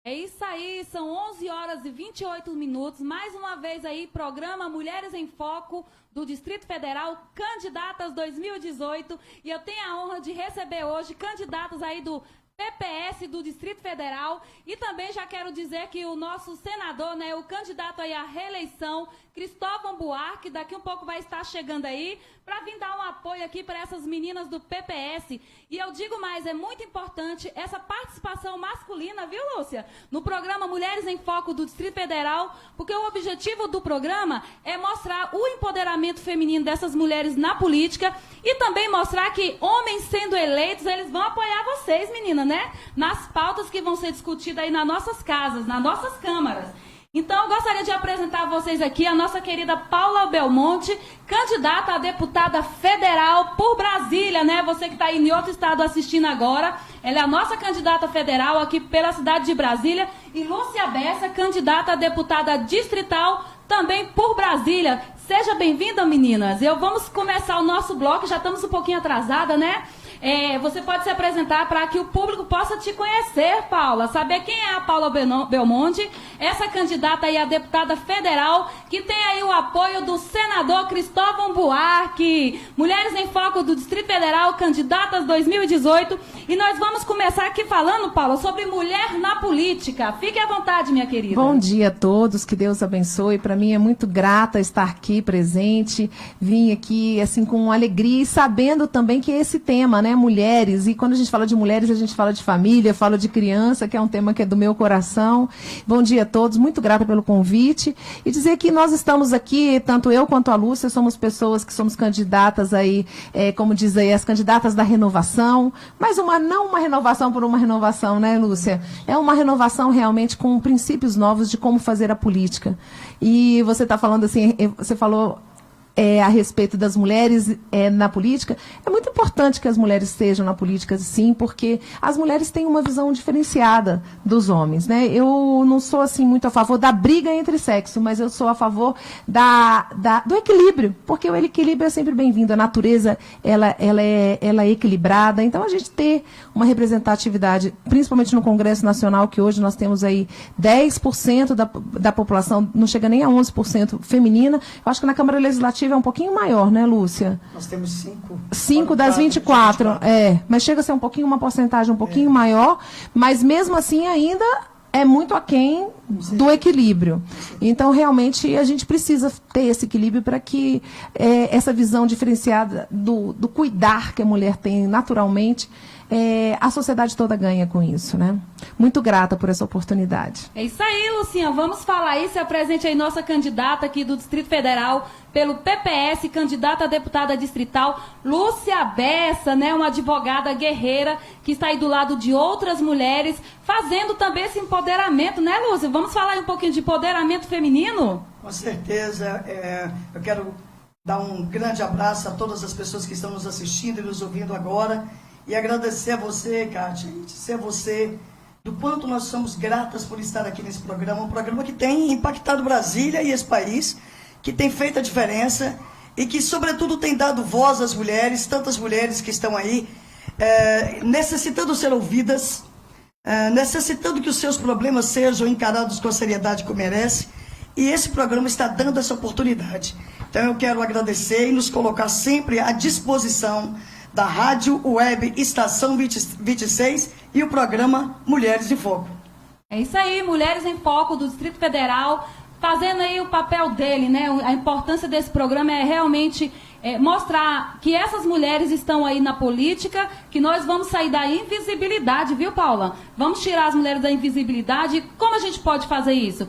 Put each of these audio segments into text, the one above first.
É isso aí, são 11 horas e 28 minutos. Mais uma vez aí, programa Mulheres em Foco do Distrito Federal, Candidatas 2018. E eu tenho a honra de receber hoje candidatas aí do PPS do Distrito Federal. E também já quero dizer que o nosso senador, né, o candidato aí à reeleição, Cristóvão Buarque, daqui um pouco vai estar chegando aí para vir dar um apoio aqui para essas meninas do PPS. E eu digo mais, é muito importante essa participação masculina, viu, Lúcia? No programa Mulheres em Foco do Distrito Federal, porque o objetivo do programa é mostrar o empoderamento feminino dessas mulheres na política e também mostrar que homens sendo eleitos, eles vão apoiar vocês, meninas, né? Nas pautas que vão ser discutidas aí nas nossas casas, nas nossas câmaras. Então, eu gostaria de apresentar a vocês aqui a nossa querida Paula Belmonte, candidata a deputada federal por Brasília, né? Você que está aí em outro estado assistindo agora. Ela é a nossa candidata federal aqui pela cidade de Brasília. E Lúcia Bessa, candidata a deputada distrital também por Brasília. Seja bem-vinda, meninas. Vamos começar o nosso bloco, já estamos um pouquinho atrasada, né? Você pode se apresentar para que o público possa te conhecer, Paula, saber quem é a Paula Belmonte, essa candidata aí a deputada federal, que tem aí o apoio do senador Cristóvão Buarque. Mulheres em Foco do Distrito Federal, candidatas 2018. E nós vamos começar aqui falando, Paula, sobre mulher na política. Fique à vontade, minha querida. Bom dia a todos, que Deus abençoe. Para mim é muito grata estar aqui presente. Vim aqui assim com alegria e sabendo também que esse tema, né, mulheres, e quando a gente fala de mulheres, a gente fala de família, fala de criança, que é um tema que é do meu coração. Bom dia a todos, muito grata pelo convite. E dizer que nós estamos aqui, tanto eu quanto a Lúcia, somos pessoas que somos candidatas aí, como diz aí, as candidatas da renovação, mas não uma renovação por uma renovação, né, Lúcia? É uma renovação realmente com princípios novos de como fazer a política. E você está falando assim, você falou a respeito das mulheres na política. É muito importante que as mulheres estejam na política, sim, porque as mulheres têm uma visão diferenciada dos homens, né? Eu não sou assim muito a favor da briga entre sexos, mas eu sou a favor do equilíbrio, porque o equilíbrio é sempre bem-vindo. A natureza ela é equilibrada, então a gente ter uma representatividade, principalmente no Congresso Nacional, que hoje nós temos aí 10% da população, não chega nem a 11% feminina. Eu acho que na Câmara Legislativa é um pouquinho maior, né, Lúcia? Nós temos 5 das 24. Mas chega a ser uma porcentagem um pouquinho maior, mas mesmo assim ainda é muito aquém do equilíbrio. Então, realmente, a gente precisa ter esse equilíbrio para que essa visão diferenciada do cuidar que a mulher tem naturalmente, a sociedade toda ganha com isso, né? Muito grata por essa oportunidade. É isso aí, Lucinha. Vamos falar aí. Se apresente aí nossa candidata aqui do Distrito Federal pelo PPS, candidata a deputada distrital, Lúcia Bessa, né? Uma advogada guerreira que está aí do lado de outras mulheres, fazendo também esse empoderamento, né, Lúcia? Vamos falar aí um pouquinho de empoderamento feminino? Com certeza. Eu quero dar um grande abraço a todas as pessoas que estão nos assistindo e nos ouvindo agora. E agradecer a você, Kátia, e dizer a você do quanto nós somos gratas por estar aqui nesse programa. Um programa que tem impactado Brasília e esse país, que tem feito a diferença e que, sobretudo, tem dado voz às mulheres, tantas mulheres que estão aí necessitando ser ouvidas, necessitando que os seus problemas sejam encarados com a seriedade que merece. E esse programa está dando essa oportunidade. Então, eu quero agradecer e nos colocar sempre à disposição da Rádio Web Estação 26 e o programa Mulheres em Foco. É isso aí, Mulheres em Foco do Distrito Federal, fazendo aí o papel dele, né? A importância desse programa é realmente mostrar que essas mulheres estão aí na política, que nós vamos sair da invisibilidade, viu, Paula? Vamos tirar as mulheres da invisibilidade. Como a gente pode fazer isso?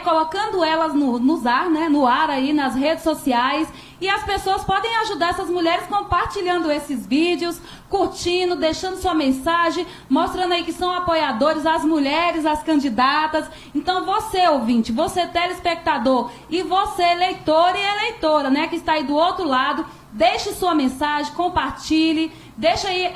Colocando elas no ar aí, nas redes sociais, e as pessoas podem ajudar essas mulheres compartilhando esses vídeos, curtindo, deixando sua mensagem, mostrando aí que são apoiadores, as mulheres, as candidatas. Então você, ouvinte, você telespectador e você eleitor e eleitora, né, que está aí do outro lado, deixe sua mensagem, compartilhe, deixa aí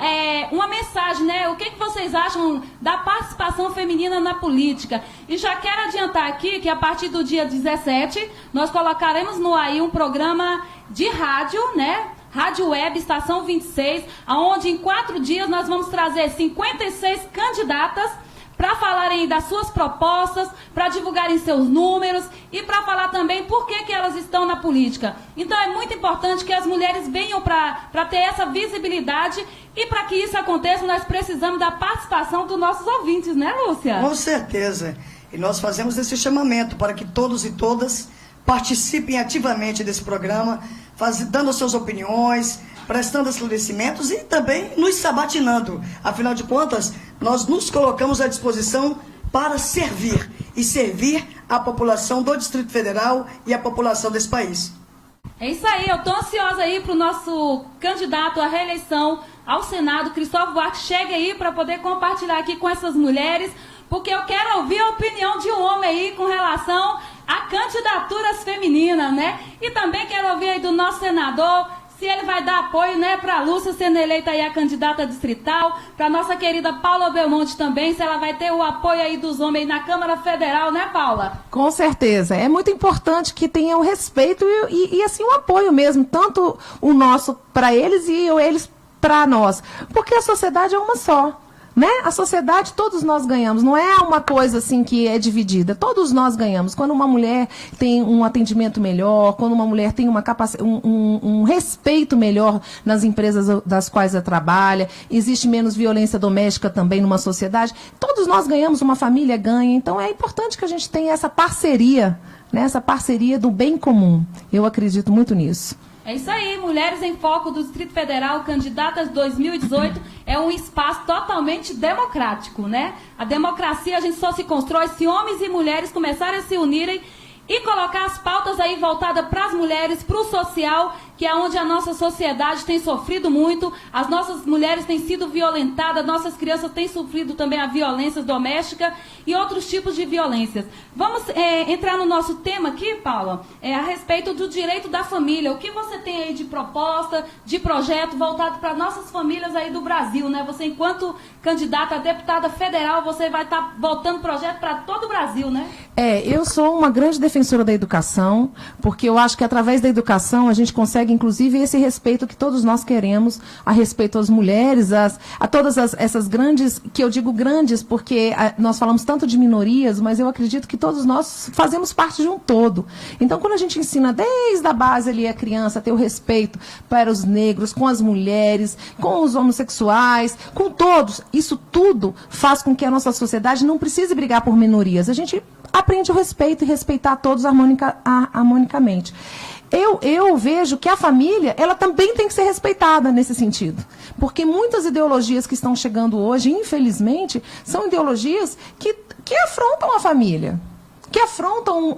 uma mensagem, né? O que vocês acham da participação feminina na política? E já quero adiantar aqui que a partir do dia 17, nós colocaremos no ar um programa de rádio, né? Rádio Web Estação 26, onde em 4 dias nós vamos trazer 56 candidatas para falarem das suas propostas, para divulgarem seus números e para falar também por que elas estão na política. Então é muito importante que as mulheres venham para ter essa visibilidade, e para que isso aconteça nós precisamos da participação dos nossos ouvintes, né, Lúcia? Com certeza. E nós fazemos esse chamamento para que todos e todas participem ativamente desse programa, dando suas opiniões, prestando esclarecimentos e também nos sabatinando. Afinal de contas, nós nos colocamos à disposição para servir, e servir a população do Distrito Federal e a população desse país. É isso aí, eu estou ansiosa aí para o nosso candidato à reeleição ao Senado, Cristóvão Buarque, chegue aí para poder compartilhar aqui com essas mulheres, porque eu quero ouvir a opinião de um homem aí com relação a candidaturas femininas, né? E também quero ouvir aí do nosso senador, se ele vai dar apoio, né, para a Lúcia sendo eleita aí a candidata distrital, para nossa querida Paula Belmonte também, se ela vai ter o apoio aí dos homens na Câmara Federal, né, Paula? Com certeza. É muito importante que tenha o respeito e assim, o apoio mesmo, tanto o nosso para eles e eles para nós. Porque a sociedade é uma só. Né? A sociedade, todos nós ganhamos, não é uma coisa assim que é dividida, todos nós ganhamos. Quando uma mulher tem um atendimento melhor, quando uma mulher tem uma um respeito melhor nas empresas das quais ela trabalha, existe menos violência doméstica também numa sociedade, todos nós ganhamos, uma família ganha. Então é importante que a gente tenha essa parceria, né? Essa parceria do bem comum. Eu acredito muito nisso. É isso aí, Mulheres em Foco do Distrito Federal, candidatas 2018, é um espaço totalmente democrático, né? A democracia a gente só se constrói se homens e mulheres começarem a se unirem e colocar as pautas aí voltadas para as mulheres, para o social, que é onde a nossa sociedade tem sofrido muito, as nossas mulheres têm sido violentadas, nossas crianças têm sofrido também a violência doméstica e outros tipos de violências. Vamos entrar no nosso tema aqui, Paula, a respeito do direito da família. O que você tem aí de proposta, de projeto voltado para nossas famílias aí do Brasil, né? Você, enquanto candidata a deputada federal, você vai estar voltando projeto para todo o Brasil, né? Eu sou uma grande defensora da educação, porque eu acho que através da educação a gente consegue, inclusive, esse respeito que todos nós queremos, a respeito às mulheres, a todas essas grandes, que eu digo grandes porque nós falamos tanto de minorias, mas eu acredito que todos nós fazemos parte de um todo. Então, quando a gente ensina desde a base ali a criança a ter o respeito para os negros, com as mulheres, com os homossexuais, com todos, isso tudo faz com que a nossa sociedade não precise brigar por minorias. A gente aprende o respeito e respeitar todos harmonicamente. Eu vejo que a família, ela também tem que ser respeitada nesse sentido. Porque muitas ideologias que estão chegando hoje, infelizmente, são ideologias que afrontam a família. Que afrontam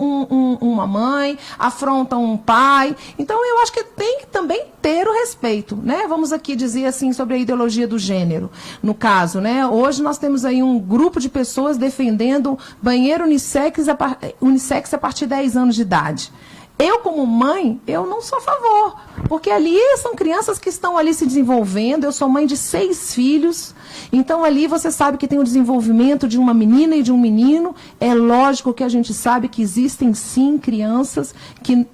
uma mãe, afrontam um pai. Então, eu acho que tem que também ter o respeito, né? Vamos aqui dizer assim sobre a ideologia do gênero, no caso, né? Hoje nós temos aí um grupo de pessoas defendendo banheiro unissex a partir de 10 anos de idade. Eu, como mãe, eu não sou a favor, porque ali são crianças que estão ali se desenvolvendo. Eu sou mãe de 6 filhos, então ali você sabe que tem o desenvolvimento de uma menina e de um menino. É lógico que a gente sabe que existem, sim, crianças que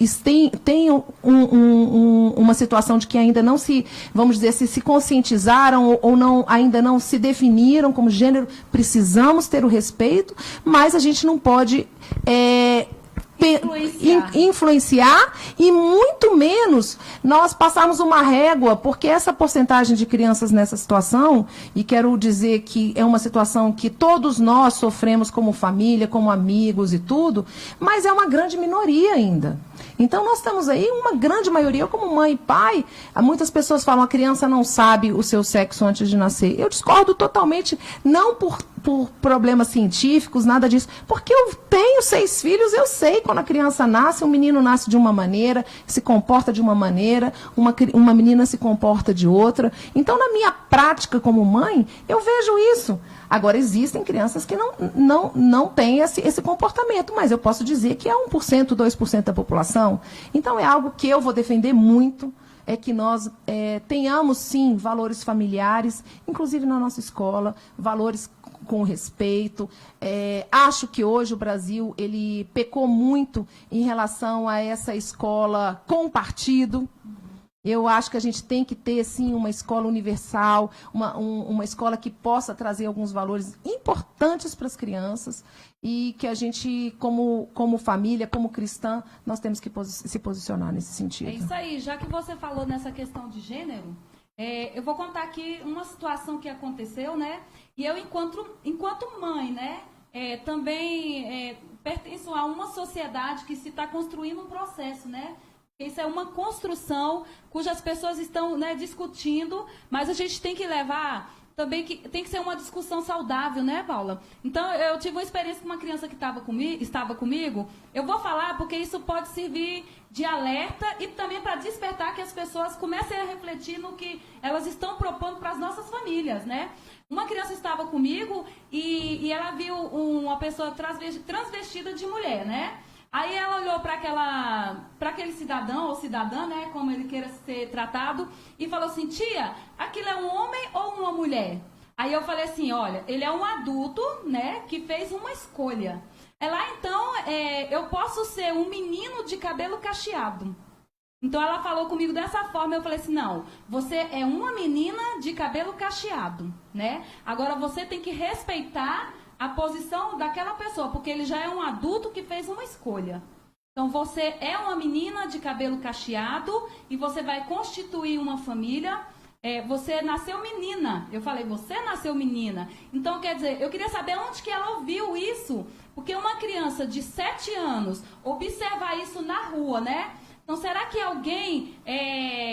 têm uma situação de que ainda não se, vamos dizer, se conscientizaram ou não, ainda não se definiram como gênero. Precisamos ter o respeito, mas a gente não pode... influenciar e muito menos nós passarmos uma régua, porque essa porcentagem de crianças nessa situação, e quero dizer que é uma situação que todos nós sofremos como família, como amigos e tudo, mas é uma grande minoria ainda. Então nós temos aí uma grande maioria. Eu, como mãe e pai, muitas pessoas falam a criança não sabe o seu sexo antes de nascer. Eu discordo totalmente, não por problemas científicos, nada disso, porque eu tenho 6 filhos, eu sei quando a criança nasce, um menino nasce de uma maneira, se comporta de uma maneira, uma menina se comporta de outra. Então, na minha prática como mãe, eu vejo isso. Agora, existem crianças que não têm esse comportamento, mas eu posso dizer que é 1%, 2% da população. Então, é algo que eu vou defender muito, é que nós tenhamos, sim, valores familiares, inclusive na nossa escola, valores com respeito. Acho que hoje o Brasil ele pecou muito em relação a essa escola com partido. Eu acho que a gente tem que ter, sim, uma escola universal, uma escola que possa trazer alguns valores importantes para as crianças e que a gente, como família, como cristã, nós temos que se posicionar nesse sentido. É isso aí. Já que você falou nessa questão de gênero, eu vou contar aqui uma situação que aconteceu, né? E eu, enquanto mãe, né, também pertenço a uma sociedade que se está construindo um processo, né? Isso é uma construção cujas pessoas estão, né, discutindo, mas a gente tem que levar também que tem que ser uma discussão saudável, né, Paula? Então, eu tive uma experiência com uma criança que estava comigo. Eu vou falar porque isso pode servir de alerta e também para despertar que as pessoas comecem a refletir no que elas estão propondo para as nossas famílias, né? Uma criança estava comigo e ela viu uma pessoa transvestida de mulher, né? Aí ela olhou para aquele cidadão ou cidadã, né, como ele queira ser tratado, e falou assim: tia, aquilo é um homem ou uma mulher? Aí eu falei assim: olha, ele é um adulto, né, que fez uma escolha. Então, eu posso ser um menino de cabelo cacheado. Então ela falou comigo dessa forma, eu falei assim: não, você é uma menina de cabelo cacheado, né? Agora você tem que respeitar a posição daquela pessoa, porque ele já é um adulto que fez uma escolha. Então, você é uma menina de cabelo cacheado e você vai constituir uma família. Você nasceu menina. Eu falei, você nasceu menina. Então, quer dizer, eu queria saber onde que ela ouviu isso. Porque uma criança de 7 anos observar isso na rua, né? Então, será que alguém,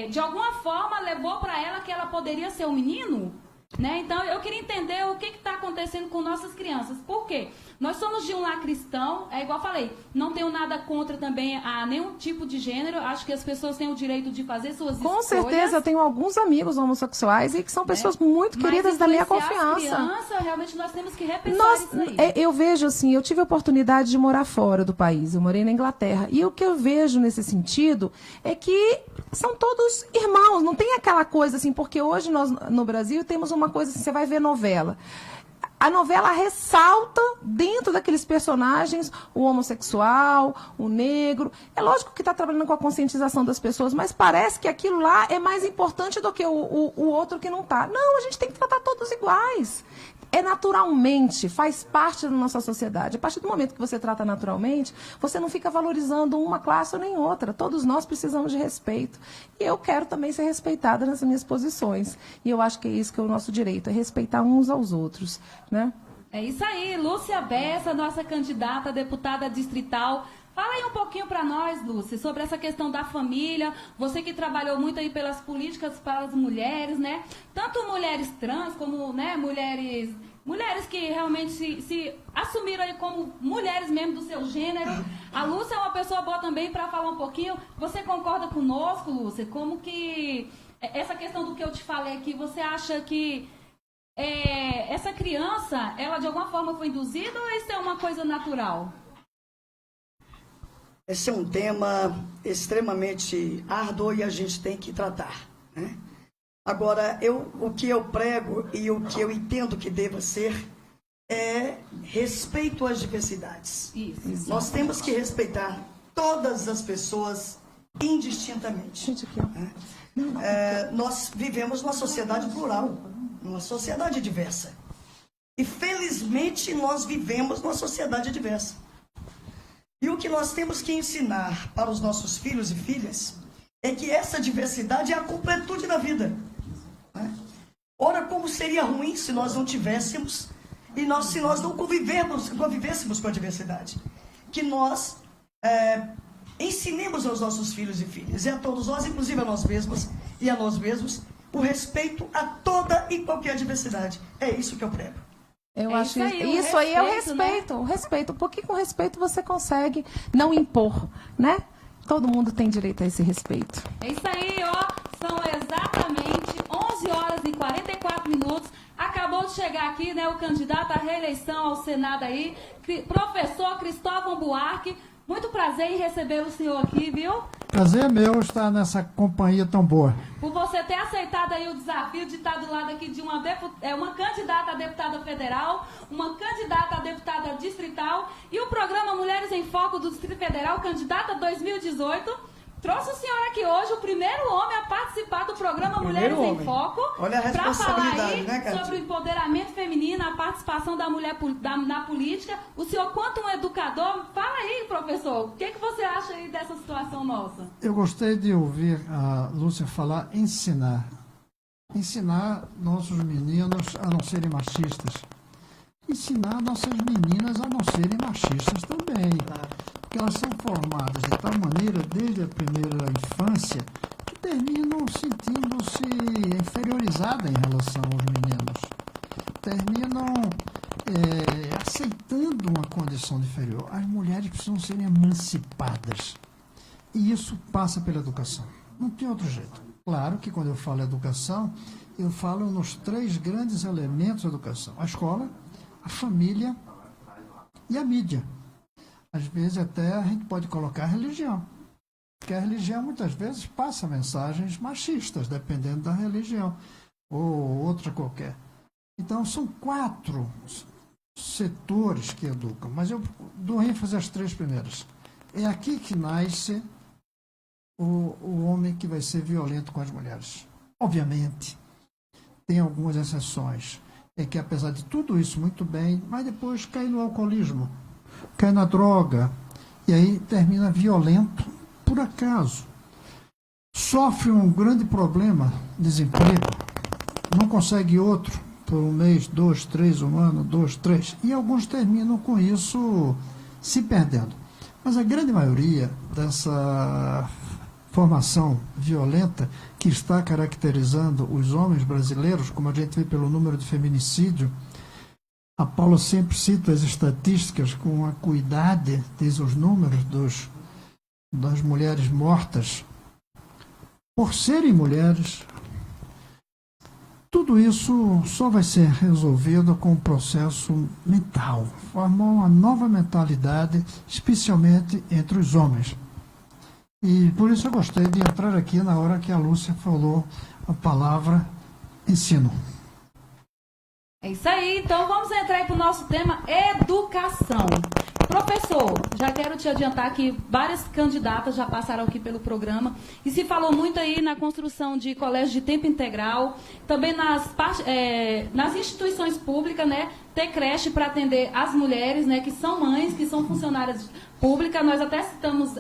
de alguma forma, levou para ela que ela poderia ser um menino? Né? Então, eu queria entender o que está acontecendo com nossas crianças. Por quê? Nós somos de um lar cristão, igual eu falei, não tenho nada contra também a nenhum tipo de gênero, acho que as pessoas têm o direito de fazer suas escolhas. Com certeza, eu tenho alguns amigos homossexuais e que são pessoas muito queridas da minha confiança. Criança, realmente nós temos que repensar isso aí. Eu vejo assim, eu tive a oportunidade de morar fora do país, eu morei na Inglaterra, e o que eu vejo nesse sentido é que são todos irmãos, não tem aquela coisa assim, porque hoje nós no Brasil temos uma coisa assim, você vai ver novela. A novela ressalta dentro daqueles personagens o homossexual, o negro. É lógico que está trabalhando com a conscientização das pessoas, mas parece que aquilo lá é mais importante do que o outro que não está. Não, a gente tem que tratar todos iguais. É naturalmente, faz parte da nossa sociedade. A partir do momento que você trata naturalmente, você não fica valorizando uma classe ou nem outra. Todos nós precisamos de respeito. E eu quero também ser respeitada nas minhas posições. E eu acho que é isso que é o nosso direito, é respeitar uns aos outros, né? É isso aí, Lúcia Bessa, nossa candidata a deputada distrital. Fala aí um pouquinho para nós, Lúcia, sobre essa questão da família. Você que trabalhou muito aí pelas políticas para as mulheres, né? Tanto mulheres trans como, né, mulheres que realmente se assumiram aí como mulheres mesmo do seu gênero. A Lúcia é uma pessoa boa também para falar um pouquinho. Você concorda conosco, Lúcia? Como que essa questão do que eu te falei aqui, você acha que essa criança, ela de alguma forma foi induzida ou isso é uma coisa natural? Esse é um tema extremamente árduo e a gente tem que tratar, né? Agora, o que eu prego e o que eu entendo que deva ser é respeito às diversidades. Isso. Nós temos que respeitar todas as pessoas indistintamente. Né? Nós vivemos numa sociedade plural, numa sociedade diversa. E, felizmente, nós vivemos numa sociedade diversa. E o que nós temos que ensinar para os nossos filhos e filhas é que essa diversidade é a completude da vida. Né? Ora, como seria ruim se nós não tivéssemos e se nós não convivêssemos com a diversidade? Que nós ensinemos aos nossos filhos e filhas, e a todos nós, inclusive a nós mesmos e a nós mesmos, o respeito a toda e qualquer diversidade. É isso que eu prego. Eu acho que isso aí é o respeito, né? O respeito, porque com respeito você consegue não impor, né? Todo mundo tem direito a esse respeito. É isso aí, ó. São exatamente 11 horas e 44 minutos. Acabou de chegar aqui, né, o candidato à reeleição ao Senado aí, professor Cristóvão Buarque. Muito prazer em receber o senhor aqui, viu? Prazer é meu estar nessa companhia tão boa. Por você ter aceitado aí o desafio de estar do lado aqui de uma candidata a deputada federal, uma candidata a deputada distrital e o programa Mulheres em Foco do Distrito Federal, candidata 2018. Trouxe o senhor aqui hoje, o primeiro homem a participar do programa Mulheres em Foco. Olha a para falar responsabilidade, aí né, Cátia? sobre o empoderamento feminino, a participação da mulher na política. O senhor, quanto um educador, fala aí, professor, o que você acha aí dessa situação nossa? Eu gostei de ouvir a Lúcia falar ensinar. Ensinar nossos meninos a não serem machistas. Ensinar nossas meninas a não serem machistas também. Porque elas são formadas de tal maneira, desde a primeira infância, que terminam sentindo-se inferiorizadas em relação aos meninos. Terminam aceitando uma condição inferior. As mulheres precisam ser emancipadas. E isso passa pela educação. Não tem outro jeito. Claro que quando eu falo educação, eu falo nos 3 grandes elementos da educação. A escola, a família e a mídia. Às vezes até a gente pode colocar a religião. Porque a religião muitas vezes passa mensagens machistas, dependendo da religião, ou outra qualquer. Então são 4 setores que educam, mas eu dou ênfase às 3 primeiras. É aqui que nasce o homem que vai ser violento com as mulheres. Obviamente, tem algumas exceções. É que apesar de tudo isso muito bem, mas depois cai no alcoolismo, cai na droga, e aí termina violento por acaso. Sofre um grande problema, desemprego, não consegue outro por 1 mês, 2, 3, 1 ano, 2, 3, e alguns terminam com isso se perdendo. Mas a grande maioria dessa formação violenta que está caracterizando os homens brasileiros, como a gente vê pelo número de feminicídio. A Paula sempre cita as estatísticas com acuidade, diz os números das mulheres mortas por serem mulheres. Tudo isso só vai ser resolvido com um processo mental, formar uma nova mentalidade, especialmente entre os homens. E por isso eu gostei de entrar aqui na hora que a Lúcia falou a palavra ensino. É isso aí, então vamos entrar aí para o nosso tema educação. Professor, já quero te adiantar que várias candidatas já passaram aqui pelo programa e se falou muito aí na construção de colégio de tempo integral, também nas instituições públicas, né, ter creche para atender as mulheres, né, que são mães, que são funcionárias públicas. Nós até citamos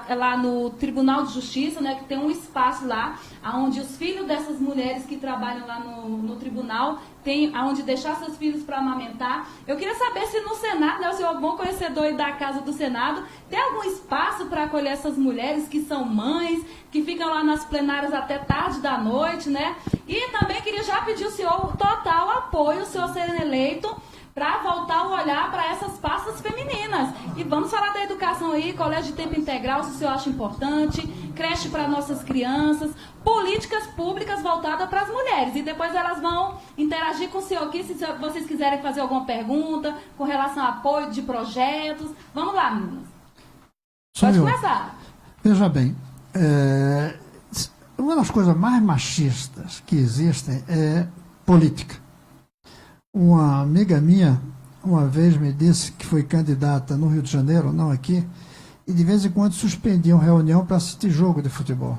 lá no Tribunal de Justiça, né, que tem um espaço lá, onde os filhos dessas mulheres que trabalham lá no tribunal tem aonde deixar seus filhos para amamentar. Eu queria saber se no Senado, né, o senhor é bom conhecedor aí da Casa do Senado, tem algum espaço para acolher essas mulheres que são mães, que ficam lá nas plenárias até tarde da noite, né? E também queria já pedir ao senhor total apoio, o senhor sendo eleito, para voltar o olhar para essas pastas femininas. E vamos falar da educação aí, colégio de tempo integral, se o senhor acha importante, creche para nossas crianças, políticas públicas voltadas para as mulheres. E depois elas vão interagir com o senhor aqui, se vocês quiserem fazer alguma pergunta com relação a apoio de projetos. Vamos lá, meninas. Pode começar. Veja bem, uma das coisas mais machistas que existem é política. Uma amiga minha, uma vez me disse que foi candidata no Rio de Janeiro, não aqui, e de vez em quando suspendiam reunião para assistir jogo de futebol.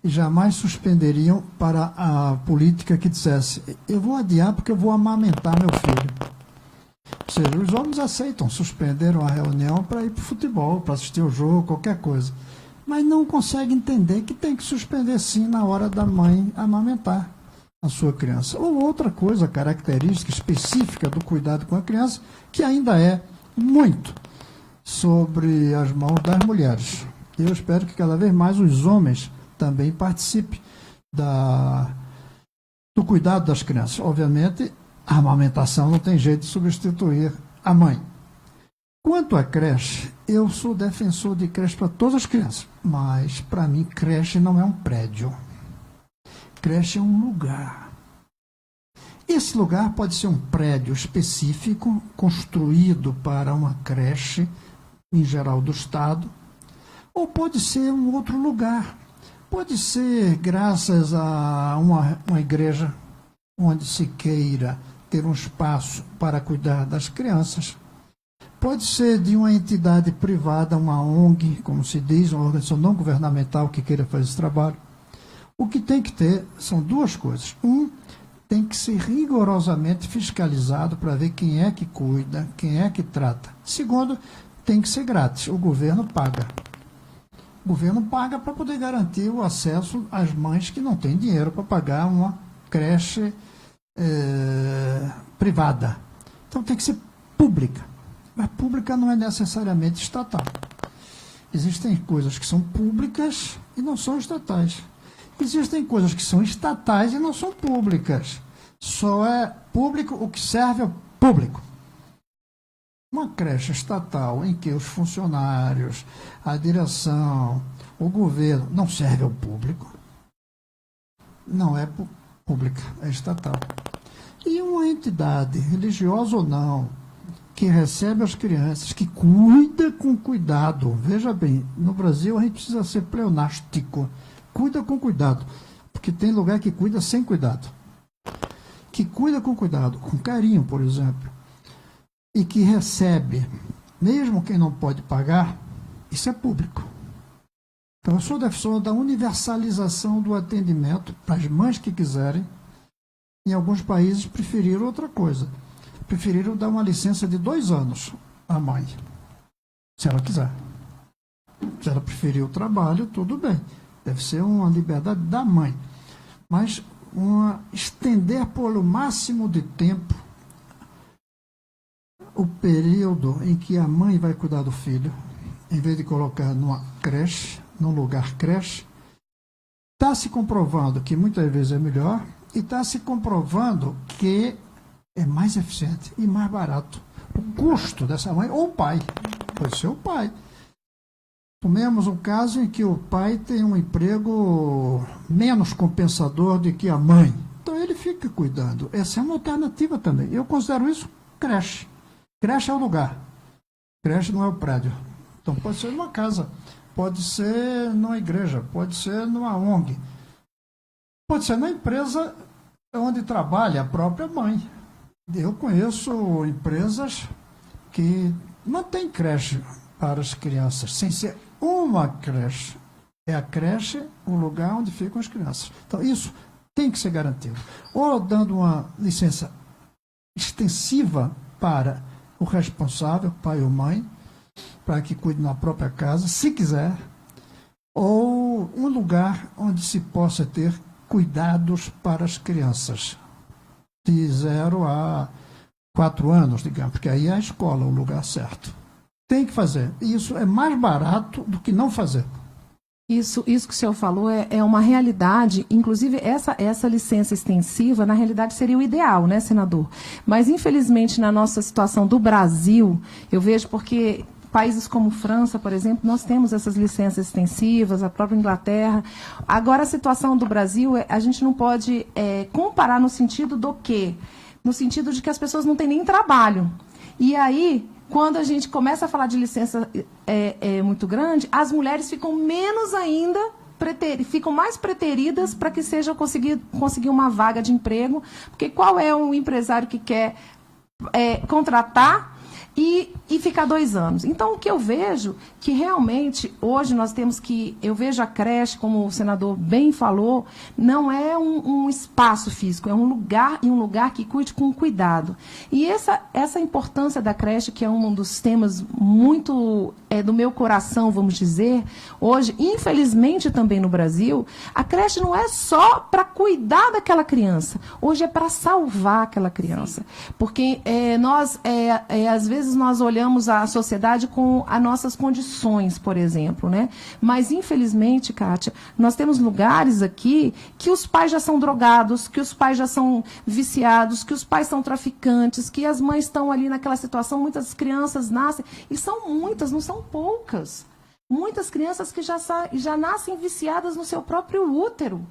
E jamais suspenderiam para a política que dissesse: eu vou adiar porque eu vou amamentar meu filho. Ou seja, os homens aceitam, suspenderam a reunião para ir para o futebol, para assistir o jogo, qualquer coisa. Mas não conseguem entender que tem que suspender sim na hora da mãe amamentar a sua criança. Ou outra coisa, característica específica do cuidado com a criança, que ainda é muito sobre as mãos das mulheres. Eu espero que cada vez mais os homens também participem do cuidado das crianças. Obviamente, a amamentação não tem jeito de substituir a mãe. Quanto à creche, eu sou defensor de creche para todas as crianças, mas para mim creche não é um prédio. Creche é um lugar. Esse lugar pode ser um prédio específico, construído para uma creche, em geral do Estado, ou pode ser um outro lugar. Pode ser graças a uma igreja, onde se queira ter um espaço para cuidar das crianças. Pode ser de uma entidade privada, uma ONG, como se diz, uma organização não governamental que queira fazer esse trabalho. O que tem que ter são duas coisas. Tem que ser rigorosamente fiscalizado para ver quem é que cuida, quem é que trata. Segundo, tem que ser grátis. O governo paga. O governo paga para poder garantir o acesso às mães que não têm dinheiro para pagar uma creche privada. Então tem que ser pública. Mas pública não é necessariamente estatal. Existem coisas que são públicas e não são estatais. Existem coisas que são estatais e não são públicas. Só é público o que serve ao público. Uma creche estatal em que os funcionários, a direção, o governo não serve ao público, não é pública, é estatal. E uma entidade, religiosa ou não, que recebe as crianças, que cuida com cuidado. Veja bem, no Brasil a gente precisa ser pleonástico. Cuida com cuidado, porque tem lugar que cuida sem cuidado. Que cuida com cuidado, com carinho, por exemplo, e que recebe, mesmo quem não pode pagar, isso é público. Então eu sou defensor da universalização do atendimento para as mães que quiserem. Em alguns países preferiram outra coisa. Preferiram dar uma licença de 2 anos à mãe, se ela quiser. Se ela preferir o trabalho, tudo bem. Deve ser uma liberdade da mãe. Mas estender por o máximo de tempo o período em que a mãe vai cuidar do filho, em vez de colocar numa creche, num lugar creche, está se comprovando que muitas vezes é melhor e está se comprovando que é mais eficiente e mais barato. O custo dessa mãe, ou o pai, pode ser o pai. Tomemos um caso em que o pai tem um emprego menos compensador do que a mãe. Então ele fica cuidando. Essa é uma alternativa também. Eu considero isso creche. Creche é o lugar. Creche não é o prédio. Então pode ser numa casa, pode ser numa igreja, pode ser numa ONG. Pode ser na empresa onde trabalha a própria mãe. Eu conheço empresas que mantêm creche para as crianças, sem ser uma creche. É a creche o lugar onde ficam as crianças. Então, isso tem que ser garantido. Ou dando uma licença extensiva para o responsável, pai ou mãe, para que cuide na própria casa, se quiser, ou um lugar onde se possa ter cuidados para as crianças, de 0 a 4 anos, digamos, porque aí é a escola, o lugar certo. Tem que fazer. Isso é mais barato do que não fazer. Isso que o senhor falou é uma realidade, inclusive essa licença extensiva, na realidade, seria o ideal, né, senador? Mas, infelizmente, na nossa situação do Brasil, eu vejo porque países como França, por exemplo, nós temos essas licenças extensivas, a própria Inglaterra. Agora, a situação do Brasil, a gente não pode comparar no sentido do quê? No sentido de que as pessoas não têm nem trabalho. E aí, quando a gente começa a falar de licença muito grande, as mulheres ficam menos ainda, ficam mais preteridas para que seja conseguir uma vaga de emprego, porque qual é o empresário que quer contratar e ficar 2 anos? Então, o que eu vejo, que realmente, hoje nós temos que, eu vejo a creche, como o senador bem falou, não é um espaço físico, é um lugar que cuide com cuidado. E essa importância da creche, que é um dos temas muito do meu coração, vamos dizer, hoje, infelizmente também no Brasil, a creche não é só para cuidar daquela criança, hoje é para salvar aquela criança. Porque às vezes nós olhamos a sociedade com as nossas condições, por exemplo, né? Mas, infelizmente, Kátia, nós temos lugares aqui que os pais já são drogados, que os pais já são viciados, que os pais são traficantes, que as mães estão ali naquela situação, muitas crianças nascem, e são muitas, não são poucas. Muitas crianças que já nascem viciadas no seu próprio útero.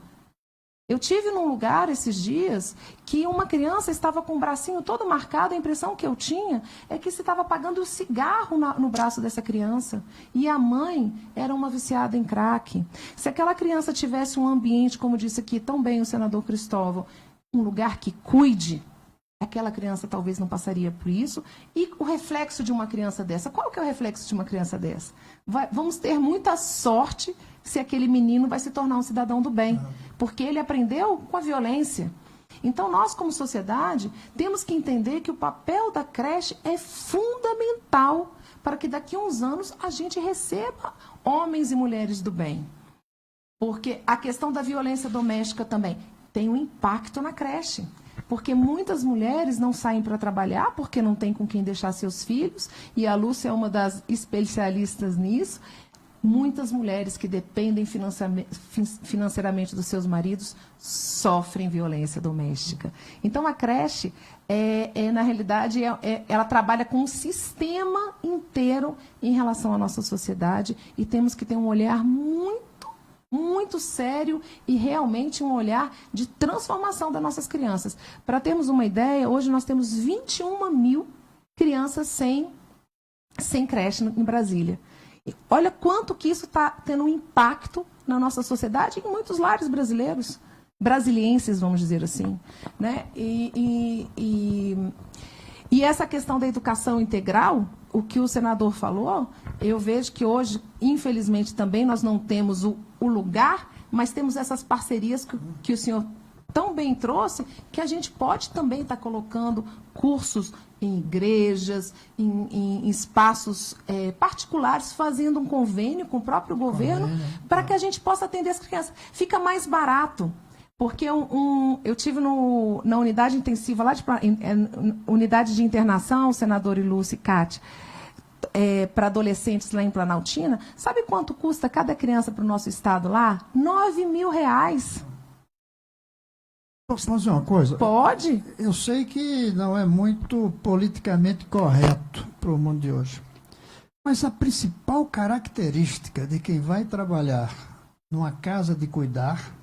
Eu tive num lugar esses dias que uma criança estava com o bracinho todo marcado, a impressão que eu tinha é que se estava apagando cigarro no braço dessa criança. E a mãe era uma viciada em crack. Se aquela criança tivesse um ambiente, como disse aqui tão bem o senador Cristóvão, um lugar que cuide, aquela criança talvez não passaria por isso. E o reflexo de uma criança dessa, qual que é o reflexo de uma criança dessa? Vamos ter muita sorte se aquele menino vai se tornar um cidadão do bem, porque ele aprendeu com a violência. Então, nós, como sociedade, temos que entender que o papel da creche é fundamental para que daqui a uns anos a gente receba homens e mulheres do bem. Porque a questão da violência doméstica também tem um impacto na creche. Porque muitas mulheres não saem para trabalhar porque não tem com quem deixar seus filhos, e a Lúcia é uma das especialistas nisso. Muitas mulheres que dependem financeiramente dos seus maridos sofrem violência doméstica. Então, a creche, na realidade, ela trabalha com um sistema inteiro em relação à nossa sociedade, e temos que ter um olhar muito sério e realmente um olhar de transformação das nossas crianças. Para termos uma ideia, hoje nós temos 21 mil crianças sem creche em Brasília. E olha quanto que isso está tendo um impacto na nossa sociedade e em muitos lares brasileiros, brasilienses, vamos dizer assim, né? E essa questão da educação integral, o que o senador falou, eu vejo que hoje, infelizmente, também nós não temos o lugar, mas temos essas parcerias que o senhor tão bem trouxe, que a gente pode também estar colocando cursos em igrejas, em espaços particulares, fazendo um convênio com o próprio governo, para que a gente possa atender as crianças. Fica mais barato. Porque eu tive na unidade intensiva, unidade de internação, senador Lúcia e Cátia, para adolescentes lá em Planaltina. Sabe quanto custa cada criança para o nosso estado lá? R$9.000. Posso fazer uma coisa? Pode? Eu sei que não é muito politicamente correto para o mundo de hoje. Mas a principal característica de quem vai trabalhar numa casa de cuidar,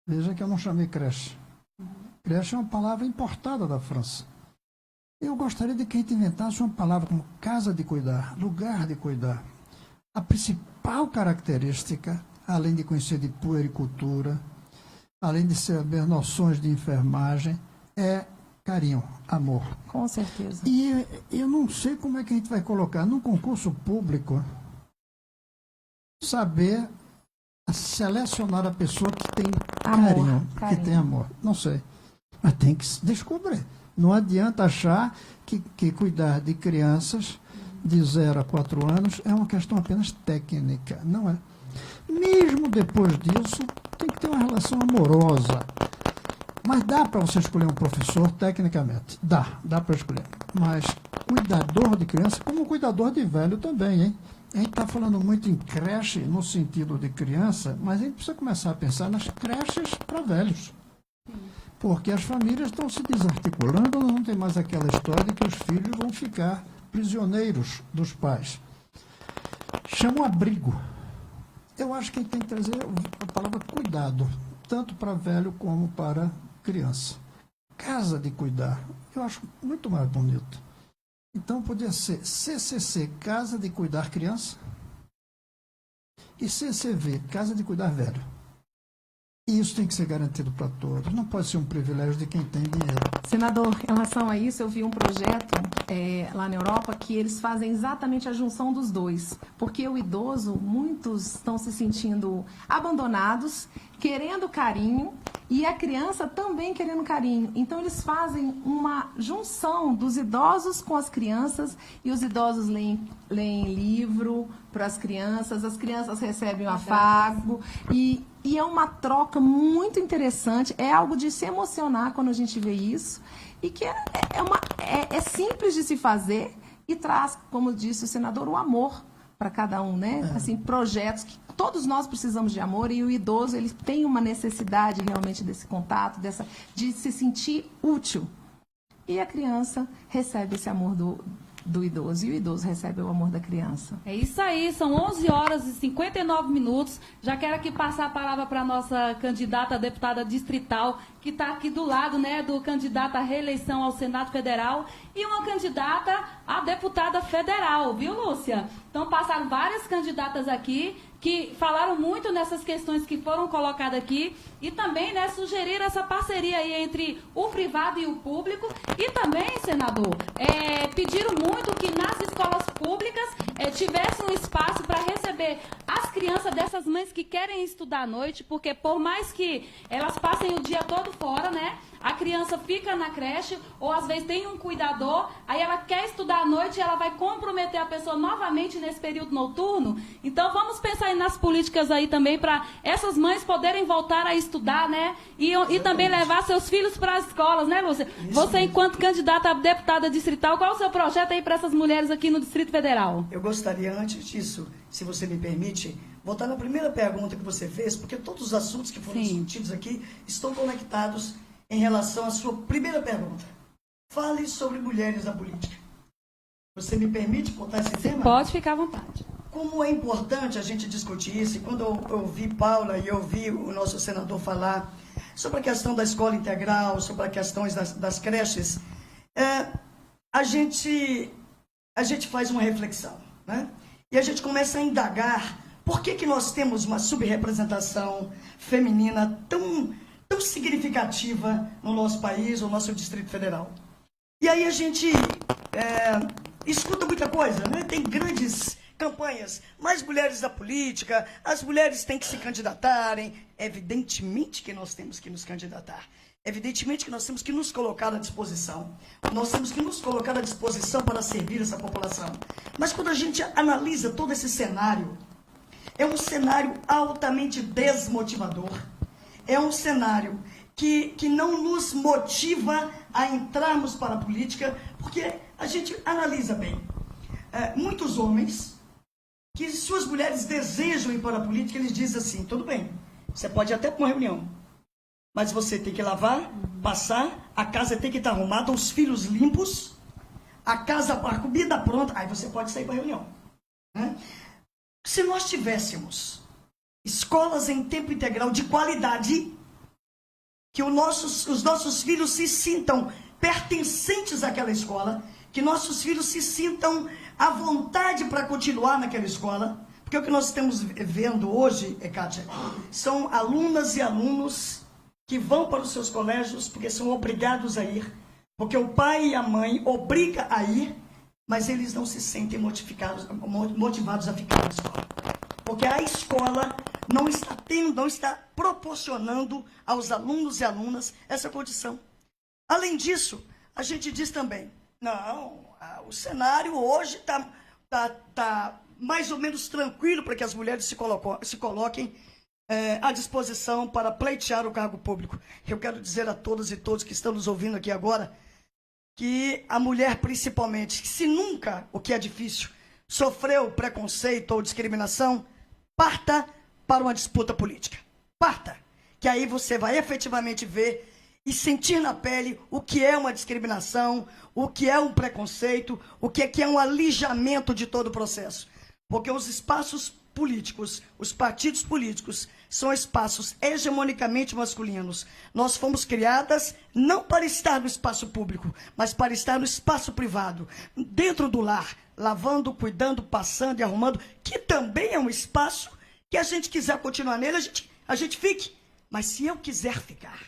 veja que eu não chamei creche. Creche é uma palavra importada da França. Eu gostaria de que a gente inventasse uma palavra como casa de cuidar, lugar de cuidar. A principal característica, além de conhecer de puericultura, além de saber noções de enfermagem, é carinho, amor. Com certeza. E eu não sei como é que a gente vai colocar num concurso público, saber selecionar a pessoa que tem carinho, que tem amor. Não sei. Mas tem que descobrir. Não adianta achar que cuidar de crianças de 0 a 4 anos é uma questão apenas técnica. Não é. Mesmo depois disso, tem que ter uma relação amorosa. Mas dá para você escolher um professor tecnicamente. Dá para escolher. Mas cuidador de criança, como cuidador de velho também, hein? A gente está falando muito em creche no sentido de criança, mas a gente precisa começar a pensar nas creches para velhos. Porque as famílias estão se desarticulando, não tem mais aquela história de que os filhos vão ficar prisioneiros dos pais. Chama o abrigo. Eu acho que a gente tem que trazer a palavra cuidado, tanto para velho como para criança. Casa de cuidar, eu acho muito mais bonito. Então, podia ser CCC, Casa de Cuidar Criança, e CCV, Casa de Cuidar Velho. E isso tem que ser garantido para todos. Não pode ser um privilégio de quem tem dinheiro. Senador, em relação a isso, eu vi um projeto lá na Europa que eles fazem exatamente a junção dos dois. Porque o idoso, muitos estão se sentindo abandonados, querendo carinho, e a criança também querendo carinho. Então, eles fazem uma junção dos idosos com as crianças, e os idosos leem livro para as crianças recebem o afago, e é uma troca muito interessante, é algo de se emocionar quando a gente vê isso, e que é simples de se fazer e traz, como disse o senador, o amor para cada um, né? Assim, projetos que todos nós precisamos de amor, e o idoso ele tem uma necessidade realmente desse contato, de se sentir útil. E a criança recebe esse amor do idoso, e o idoso recebe o amor da criança. É isso aí, são 11h59. Já quero aqui passar a palavra para a nossa candidata a deputada distrital, que está aqui do lado, né, do candidato à reeleição ao Senado Federal e uma candidata a deputada federal, viu, Lúcia? Então passaram várias candidatas aqui que falaram muito nessas questões que foram colocadas aqui e também, né, sugeriram essa parceria aí entre o privado e o público e também, senador, pediram muito que nas escolas públicas tivesse um espaço para receber as crianças dessas mães que querem estudar à noite, porque por mais que elas passem o dia todo fora, né, a criança fica na creche ou às vezes tem um cuidador, aí ela quer estudar à noite e ela vai comprometer a pessoa novamente nesse período noturno. Então vamos pensar aí nas políticas aí também para essas mães poderem voltar a estudar, né? E também levar seus filhos para as escolas, né, Lúcia? Você, enquanto candidata a deputada distrital, qual é o seu projeto aí para essas mulheres aqui no Distrito Federal? Eu gostaria, antes disso, se você me permite, voltar na primeira pergunta que você fez, porque todos os assuntos que foram discutidos aqui estão conectados em relação à sua primeira pergunta. Fale sobre mulheres na política. Você me permite botar esse tema? Pode ficar à vontade. Como é importante a gente discutir isso, e quando eu ouvi Paula e eu ouvi o nosso senador falar sobre a questão da escola integral, sobre as questões das creches, a gente faz uma reflexão, né? E a gente começa a indagar por que nós temos uma subrepresentação feminina tão significativa no nosso país, no nosso Distrito Federal. E aí a gente escuta muita coisa, né? Tem grandes campanhas, mais mulheres da política, as mulheres têm que se candidatarem. Evidentemente que nós temos que nos candidatar. Evidentemente que nós temos que nos colocar à disposição. Nós temos que nos colocar à disposição para servir essa população. Mas quando a gente analisa todo esse cenário, é um cenário altamente desmotivador. É um cenário que não nos motiva a entrarmos para a política, porque a gente analisa bem. Muitos homens, que suas mulheres desejam ir para a política, eles dizem assim, tudo bem, você pode ir até para uma reunião, mas você tem que lavar, passar, a casa tem que estar arrumada, os filhos limpos, a comida pronta, aí você pode sair para a reunião. Né? Se nós tivéssemos escolas em tempo integral de qualidade, que os nossos filhos se sintam pertencentes àquela escola, que nossos filhos se sintam à vontade para continuar naquela escola, porque o que nós estamos vendo hoje, Kátia, são alunas e alunos que vão para os seus colégios porque são obrigados a ir, porque o pai e a mãe obrigam a ir, mas eles não se sentem motivados a ficar na escola. Porque a escola não está proporcionando aos alunos e alunas essa condição. Além disso, a gente diz também, não, o cenário hoje está mais ou menos tranquilo para que as mulheres se coloquem à disposição para pleitear o cargo público. Eu quero dizer a todas e todos que estão nos ouvindo aqui agora, que a mulher principalmente, se nunca, o que é difícil, sofreu preconceito ou discriminação, parta para uma disputa política. Parta, que aí você vai efetivamente ver e sentir na pele o que é uma discriminação, o que é um preconceito, o que é um alijamento de todo o processo. Porque os espaços políticos, os partidos políticos, são espaços hegemonicamente masculinos. Nós fomos criadas não para estar no espaço público, mas para estar no espaço privado, dentro do lar, lavando, cuidando, passando e arrumando, que também é um espaço que a gente quiser continuar nele, a gente fique. Mas se eu quiser ficar,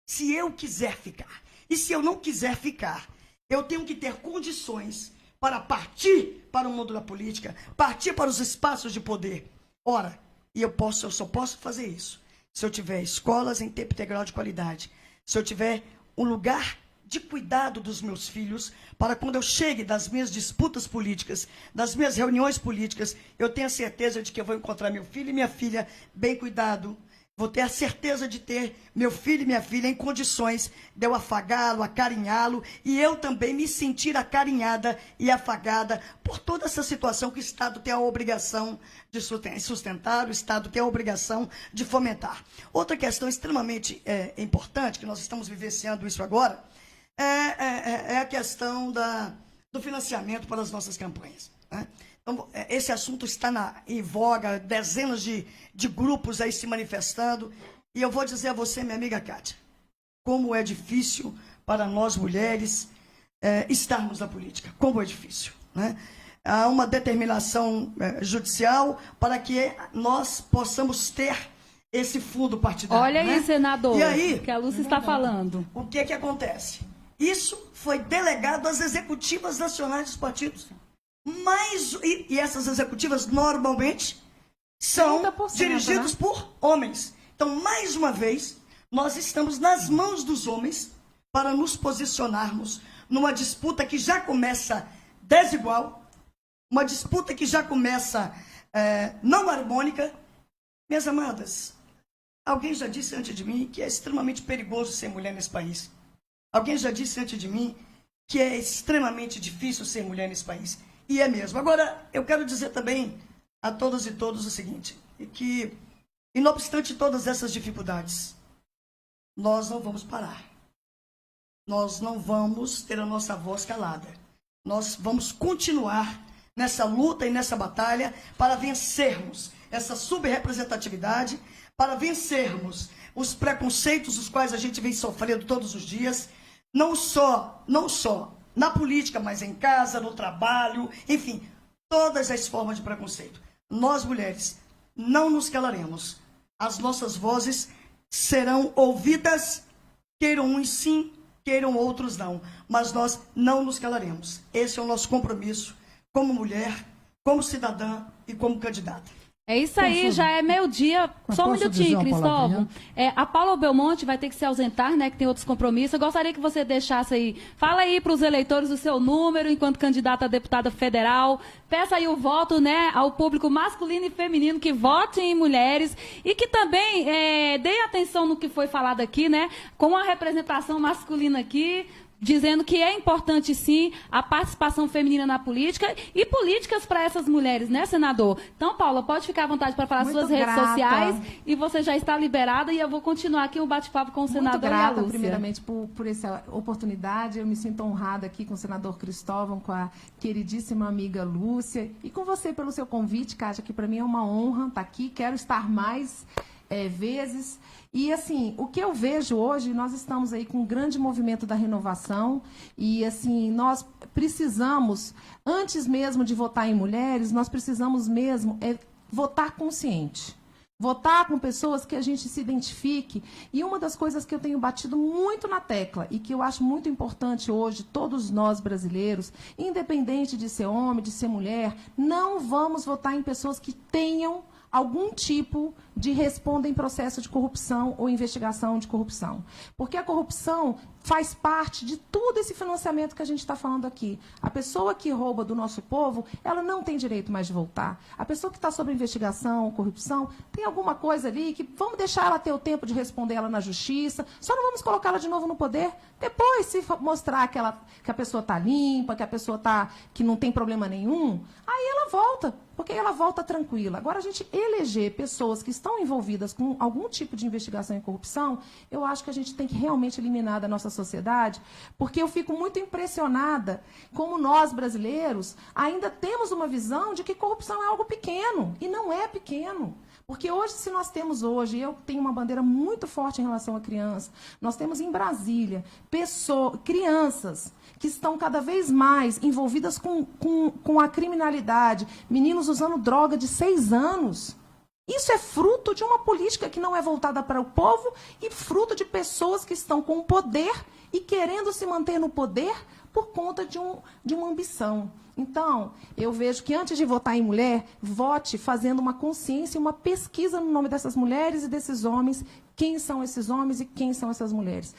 e se eu não quiser ficar, eu tenho que ter condições para partir para o mundo da política, partir para os espaços de poder. Ora, eu só posso fazer isso se eu tiver escolas em tempo integral de qualidade, se eu tiver um lugar de cuidado dos meus filhos, para quando eu chegue das minhas disputas políticas, das minhas reuniões políticas, eu tenho a certeza de que eu vou encontrar meu filho e minha filha bem cuidado. Vou ter a certeza de ter meu filho e minha filha em condições de eu afagá-lo, acarinhá-lo, e eu também me sentir acarinhada e afagada por toda essa situação que o Estado tem a obrigação de sustentar, o Estado tem a obrigação de fomentar. Outra questão extremamente importante, que nós estamos vivenciando isso agora, é a questão do financiamento para as nossas campanhas, né? Então, esse assunto está em voga, dezenas de grupos aí se manifestando. E eu vou dizer a você, minha amiga Kátia, como é difícil para nós mulheres estarmos na política. Como é difícil, né? Há uma determinação judicial para que nós possamos ter esse fundo partidário. Olha aí, né? E aí, que a Lúcia está falando. O que acontece? Isso foi delegado às executivas nacionais dos partidos. E essas executivas, normalmente, são dirigidas por homens. Então, mais uma vez, nós estamos nas mãos dos homens para nos posicionarmos numa disputa que já começa desigual, uma disputa que já começa não harmônica. Minhas amadas, alguém já disse antes de mim que é extremamente perigoso ser mulher nesse país. Alguém já disse antes de mim que é extremamente difícil ser mulher nesse país. E é mesmo. Agora, eu quero dizer também a todas e todos o seguinte, que, e não obstante todas essas dificuldades, nós não vamos parar. Nós não vamos ter a nossa voz calada. Nós vamos continuar nessa luta e nessa batalha para vencermos essa subrepresentatividade, para vencermos os preconceitos os quais a gente vem sofrendo todos os dias, não só na política, mas em casa, no trabalho, enfim, todas as formas de preconceito. Nós, mulheres, não nos calaremos. As nossas vozes serão ouvidas, queiram uns sim, queiram outros não. Mas nós não nos calaremos. Esse é o nosso compromisso como mulher, como cidadã e como candidata. É isso aí, já é meio-dia. Só um minutinho, Cristóvão. A Paula Belmonte vai ter que se ausentar, né, que tem outros compromissos. Eu gostaria que você deixasse aí, fala aí para os eleitores o seu número enquanto candidata a deputada federal. Peça aí o voto, né, ao público masculino e feminino que votem em mulheres e que também dê atenção no que foi falado aqui, né, com a representação masculina aqui, dizendo que é importante, sim, a participação feminina na política e políticas para essas mulheres, né, senador? Então, Paula, pode ficar à vontade para falar suas redes sociais e você já está liberada e eu vou continuar aqui o bate-papo com o senador e a Lúcia. Primeiramente, por essa oportunidade. Eu me sinto honrada aqui com o senador Cristóvão, com a queridíssima amiga Lúcia e com você pelo seu convite, Kátia, que para mim é uma honra estar aqui. Quero estar mais vezes. E, assim, o que eu vejo hoje, nós estamos aí com um grande movimento da renovação e, assim, nós precisamos, antes mesmo de votar em mulheres, nós precisamos mesmo votar consciente. Votar com pessoas que a gente se identifique. E uma das coisas que eu tenho batido muito na tecla e que eu acho muito importante hoje, todos nós brasileiros, independente de ser homem, de ser mulher, não vamos votar em pessoas que tenham algum tipo de responda em processo de corrupção ou investigação de corrupção. Porque a corrupção faz parte de todo esse financiamento que a gente está falando aqui. A pessoa que rouba do nosso povo, ela não tem direito mais de voltar. A pessoa que está sob investigação, corrupção, tem alguma coisa ali que vamos deixar ela ter o tempo de responder ela na justiça, só não vamos colocá-la de novo no poder. Depois, se mostrar que a pessoa está limpa, que a pessoa que não tem problema nenhum, aí ela volta, porque ela volta tranquila. Agora, a gente eleger pessoas que estão envolvidas com algum tipo de investigação e corrupção, eu acho que a gente tem que realmente eliminar da nossa sociedade, porque eu fico muito impressionada como nós, brasileiros, ainda temos uma visão de que corrupção é algo pequeno, e não é pequeno. Porque hoje, se nós temos hoje, eu tenho uma bandeira muito forte em relação à criança, nós temos em Brasília crianças que estão cada vez mais envolvidas com a criminalidade, meninos usando droga de 6 anos. Isso é fruto de uma política que não é voltada para o povo e fruto de pessoas que estão com poder e querendo se manter no poder por conta de uma ambição. Então, eu vejo que antes de votar em mulher, vote fazendo uma consciência e uma pesquisa no nome dessas mulheres e desses homens, quem são esses homens e quem são essas mulheres.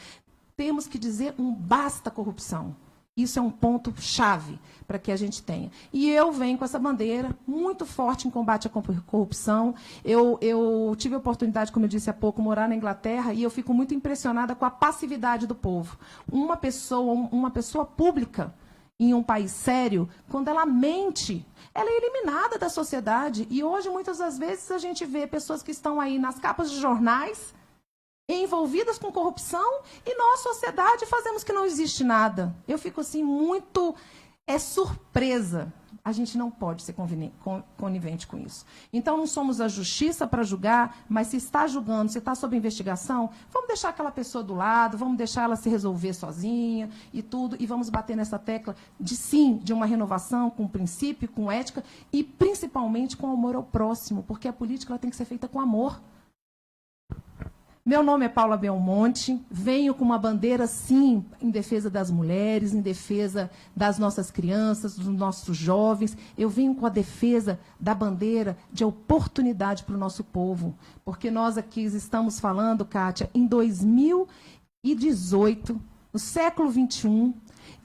Temos que dizer um basta à corrupção. Isso é um ponto-chave para que a gente tenha. E eu venho com essa bandeira muito forte em combate à corrupção. Eu tive a oportunidade, como eu disse há pouco, morar na Inglaterra e eu fico muito impressionada com a passividade do povo. Uma pessoa pública em um país sério, quando ela mente, ela é eliminada da sociedade. E hoje, muitas das vezes, a gente vê pessoas que estão aí nas capas de jornais, envolvidas com corrupção, e nós, sociedade, fazemos que não existe nada. Eu fico assim muito é surpresa. A gente não pode ser conivente com isso. Então, não somos a justiça para julgar, mas se está julgando, se está sob investigação, vamos deixar aquela pessoa do lado, vamos deixar ela se resolver sozinha e tudo, e vamos bater nessa tecla de sim, de uma renovação com princípio, com ética e principalmente com amor ao próximo, porque a política ela tem que ser feita com amor. Meu nome é Paula Belmonte, venho com uma bandeira, sim, em defesa das mulheres, em defesa das nossas crianças, dos nossos jovens. Eu venho com a defesa da bandeira de oportunidade para o nosso povo, porque nós aqui estamos falando, Kátia, em 2018, no século XXI,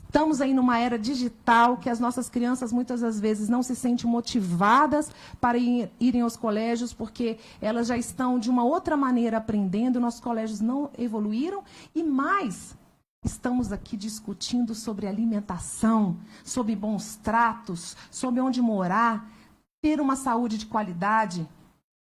estamos aí numa era digital que as nossas crianças muitas das vezes não se sentem motivadas para irem aos colégios porque elas já estão de uma outra maneira aprendendo, nossos colégios não evoluíram e mais, estamos aqui discutindo sobre alimentação, sobre bons tratos, sobre onde morar, ter uma saúde de qualidade.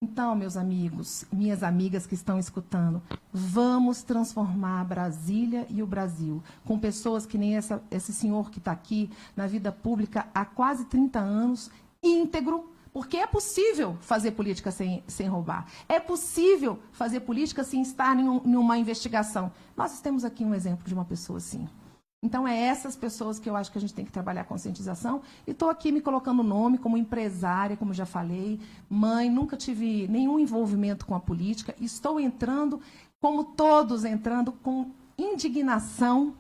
Então, meus amigos, minhas amigas que estão escutando, vamos transformar Brasília e o Brasil com pessoas que nem esse senhor que está aqui na vida pública há quase 30 anos, íntegro, porque é possível fazer política sem roubar. É possível fazer política sem estar em uma investigação. Nós temos aqui um exemplo de uma pessoa assim. Então, é essas pessoas que eu acho que a gente tem que trabalhar a conscientização. E estou aqui me colocando o nome como empresária, como já falei, mãe, nunca tive nenhum envolvimento com a política. Estou entrando, como todos, entrando com indignação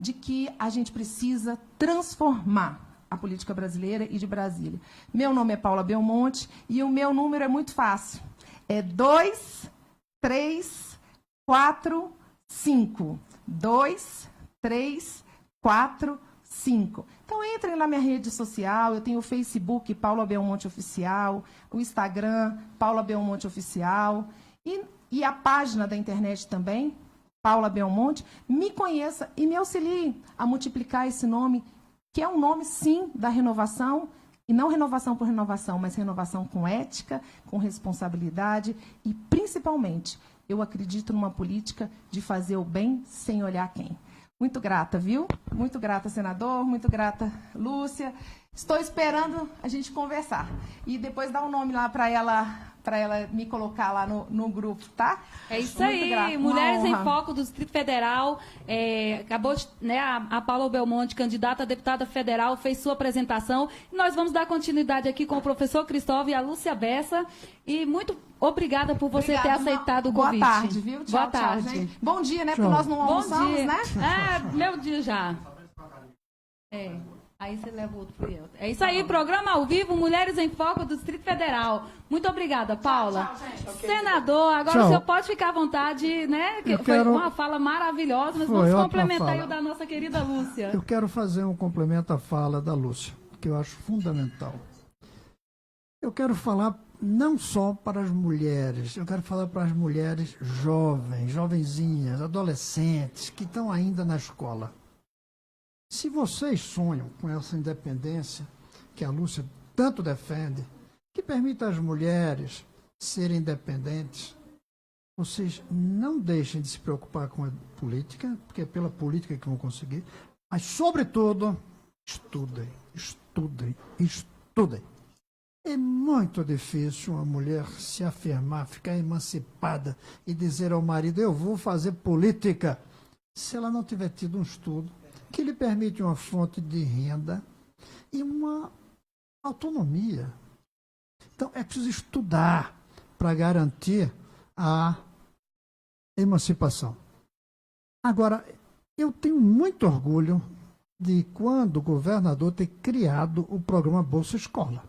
de que a gente precisa transformar a política brasileira e de Brasília. Meu nome é Paula Belmonte e o meu número é muito fácil. É 2345. 2345. Então, entrem na minha rede social, eu tenho o Facebook, Paula Belmonte Oficial, o Instagram, Paula Belmonte Oficial, e a página da internet também, Paula Belmonte. Me conheça e me auxilie a multiplicar esse nome, que é um nome, sim, da renovação, e não renovação por renovação, mas renovação com ética, com responsabilidade e, principalmente, eu acredito numa política de fazer o bem sem olhar quem. Muito grata, viu? Muito grata, senador. Muito grata, Lúcia. Estou esperando a gente conversar. E depois dar um nome lá para ela me colocar lá no grupo, tá? É isso Muito aí. grata. Mulheres em Foco do Distrito Federal. Acabou de, né, a Paula Belmonte, candidata a deputada federal, fez sua apresentação. E nós vamos dar continuidade aqui com o professor Cristóvão e a Lúcia Bessa. E muito obrigada por você ter aceitado o convite. Boa tarde, viu? Tchau, Boa tarde. Tchau, gente. Bom dia, né? Porque nós não almoçamos, Bom dia. né? Meu dia já. Aí você leva o outro pro eu. É isso aí, programa ao vivo, Mulheres em Foco do Distrito Federal. Muito obrigada, Paula. Tchau, gente. Senador, agora Tchau. o senhor pode ficar à vontade, né? Foi uma fala maravilhosa, mas Foi vamos ótima complementar aí fala. o da nossa querida Lúcia. Eu quero fazer um complemento à fala da Lúcia, que eu acho fundamental. Eu quero falar não só para as mulheres, eu quero falar para as mulheres jovens, jovenzinhas, adolescentes, que estão ainda na escola. Se vocês sonham com essa independência que a Lúcia tanto defende, que permita às mulheres serem independentes, vocês não deixem de se preocupar com a política, porque é pela política que vão conseguir, mas, sobretudo, estudem, estudem, estudem. É muito difícil uma mulher se afirmar, ficar emancipada e dizer ao marido, eu vou fazer política, se ela não tiver tido um estudo que lhe permite uma fonte de renda e uma autonomia. Então, é preciso estudar para garantir a emancipação. Agora, eu tenho muito orgulho de quando o governador ter criado o programa Bolsa Escola.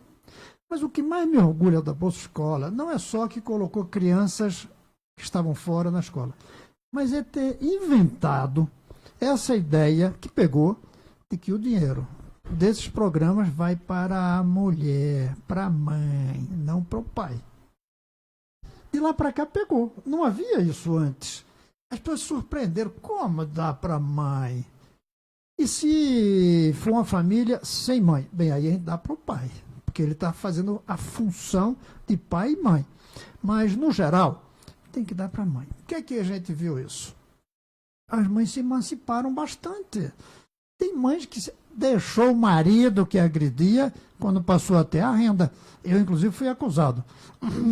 Mas o que mais me orgulha da Bolsa Escola não é só que colocou crianças que estavam fora na escola, mas é ter inventado essa ideia que pegou de que o dinheiro desses programas vai para a mulher, para a mãe, não para o pai. De lá para cá pegou. Não havia isso antes. As pessoas se surpreenderam. Como dá para a mãe? E se for uma família sem mãe? Bem, aí a gente dá para o pai, porque ele está fazendo a função de pai e mãe. Mas, no geral, tem que dar para a mãe. Por que é que a gente viu isso? As mães se emanciparam bastante. Tem mães que deixou o marido que agredia quando passou a ter a renda. Eu, inclusive, fui acusado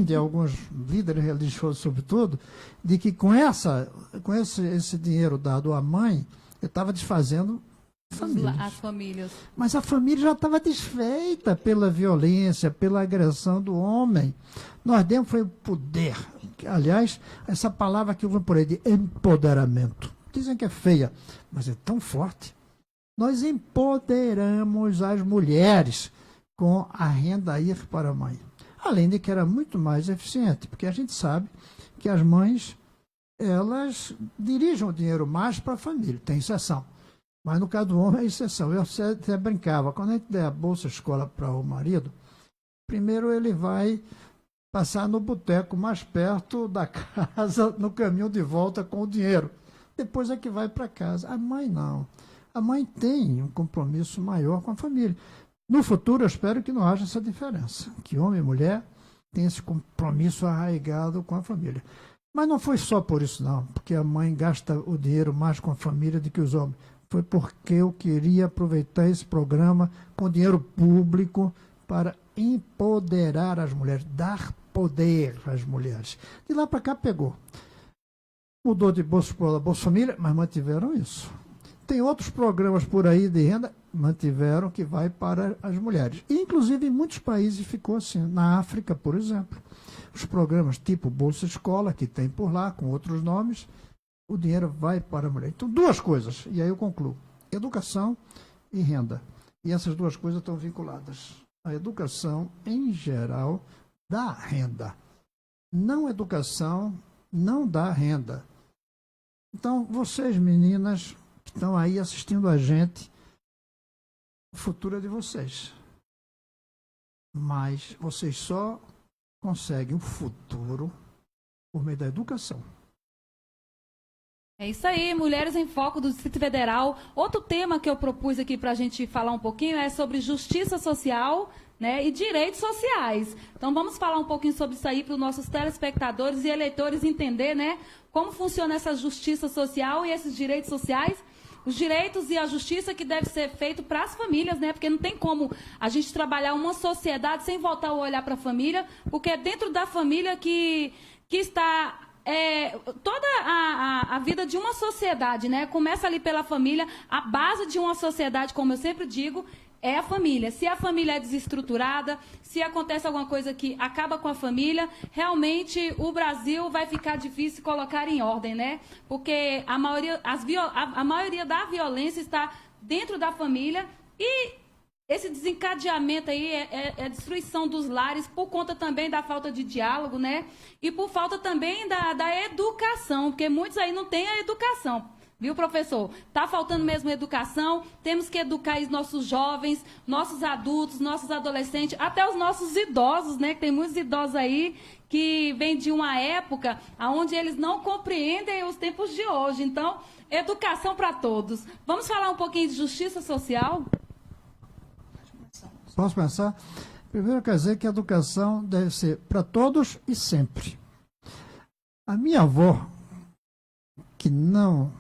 de alguns líderes religiosos, sobretudo, de que com esse dinheiro dado à mãe, eu estava desfazendo famílias. As famílias. Mas a família já estava desfeita pela violência, pela agressão do homem. Nós demos foi o poder. Aliás, essa palavra que eu vou por aí de empoderamento. Dizem que é feia, mas é tão forte. Nós empoderamos as mulheres com a renda ir para a mãe. Além de que era muito mais eficiente, porque a gente sabe que as mães, elas dirigem o dinheiro mais para a família, tem exceção. Mas no caso do homem é exceção. Eu até brincava, quando a gente der a bolsa escola para o marido, primeiro ele vai passar no boteco mais perto da casa, no caminho de volta com o dinheiro. Depois é que vai para casa. A mãe não. A mãe tem um compromisso maior com a família. No futuro, eu espero que não haja essa diferença, que homem e mulher têm esse compromisso arraigado com a família. Mas não foi só por isso, não, porque a mãe gasta o dinheiro mais com a família do que os homens. Foi porque eu queria aproveitar esse programa com dinheiro público para empoderar as mulheres, dar poder às mulheres. De lá para cá pegou. Mudou de Bolsa Escola, Bolsa Família, mas mantiveram isso. Tem outros programas por aí de renda, mantiveram que vai para as mulheres. E, inclusive, em muitos países ficou assim. Na África, por exemplo, os programas tipo Bolsa Escola, que tem por lá, com outros nomes, o dinheiro vai para a mulher. Então, duas coisas, e aí eu concluo. Educação e renda. E essas duas coisas estão vinculadas. A educação, em geral, dá renda. Não educação, não dá renda. Então, vocês, meninas, que estão aí assistindo a gente, o futuro é de vocês. Mas vocês só conseguem o futuro por meio da educação. É isso aí, Mulheres em Foco do Distrito Federal. Outro tema que eu propus aqui para a gente falar um pouquinho é sobre justiça social, né, e direitos sociais. Então vamos falar um pouquinho sobre isso aí para os nossos telespectadores e eleitores entender, né, como funciona essa justiça social e esses direitos sociais. Os direitos e a justiça que deve ser feito para as famílias, né? Porque não tem como a gente trabalhar uma sociedade sem voltar a olhar para a família, porque é dentro da família que está toda a vida de uma sociedade, né? Começa ali pela família. A base de uma sociedade, como eu sempre digo, é a família. Se a família é desestruturada, se acontece alguma coisa que acaba com a família, realmente o Brasil vai ficar difícil colocar em ordem, né? Porque a maioria da violência está dentro da família e esse desencadeamento aí é a destruição dos lares por conta também da falta de diálogo, né? E por falta também da educação, porque muitos aí não têm a educação. Viu, professor? Está faltando mesmo educação, temos que educar os nossos jovens, nossos adultos, nossos adolescentes, até os nossos idosos, né? Que tem muitos idosos aí que vêm de uma época onde eles não compreendem os tempos de hoje. Então, educação para todos. Vamos falar um pouquinho de justiça social? Posso pensar? Primeiro, quer dizer que a educação deve ser para todos e sempre. A minha avó, que não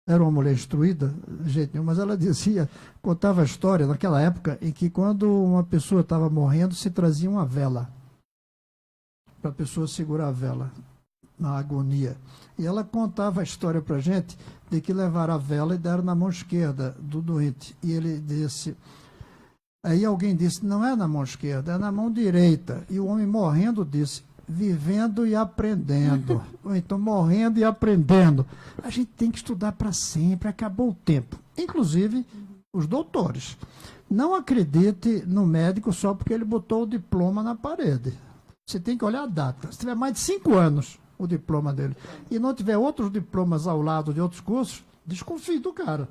era uma mulher instruída, de jeito nenhum, mas ela dizia, contava a história naquela época em que quando uma pessoa estava morrendo, se trazia uma vela para a pessoa segurar a vela na agonia. E ela contava a história para a gente de que levaram a vela e deram na mão esquerda do doente. E ele disse... Aí alguém disse, não é na mão esquerda, é na mão direita. E o homem morrendo disse, vivendo e aprendendo. Ou então, morrendo e aprendendo. A gente tem que estudar para sempre, acabou o tempo. Inclusive, os doutores. Não acredite no médico só porque ele botou o diploma na parede. Você tem que olhar a data. Se tiver mais de 5 anos o diploma dele, e não tiver outros diplomas ao lado de outros cursos, desconfie do cara.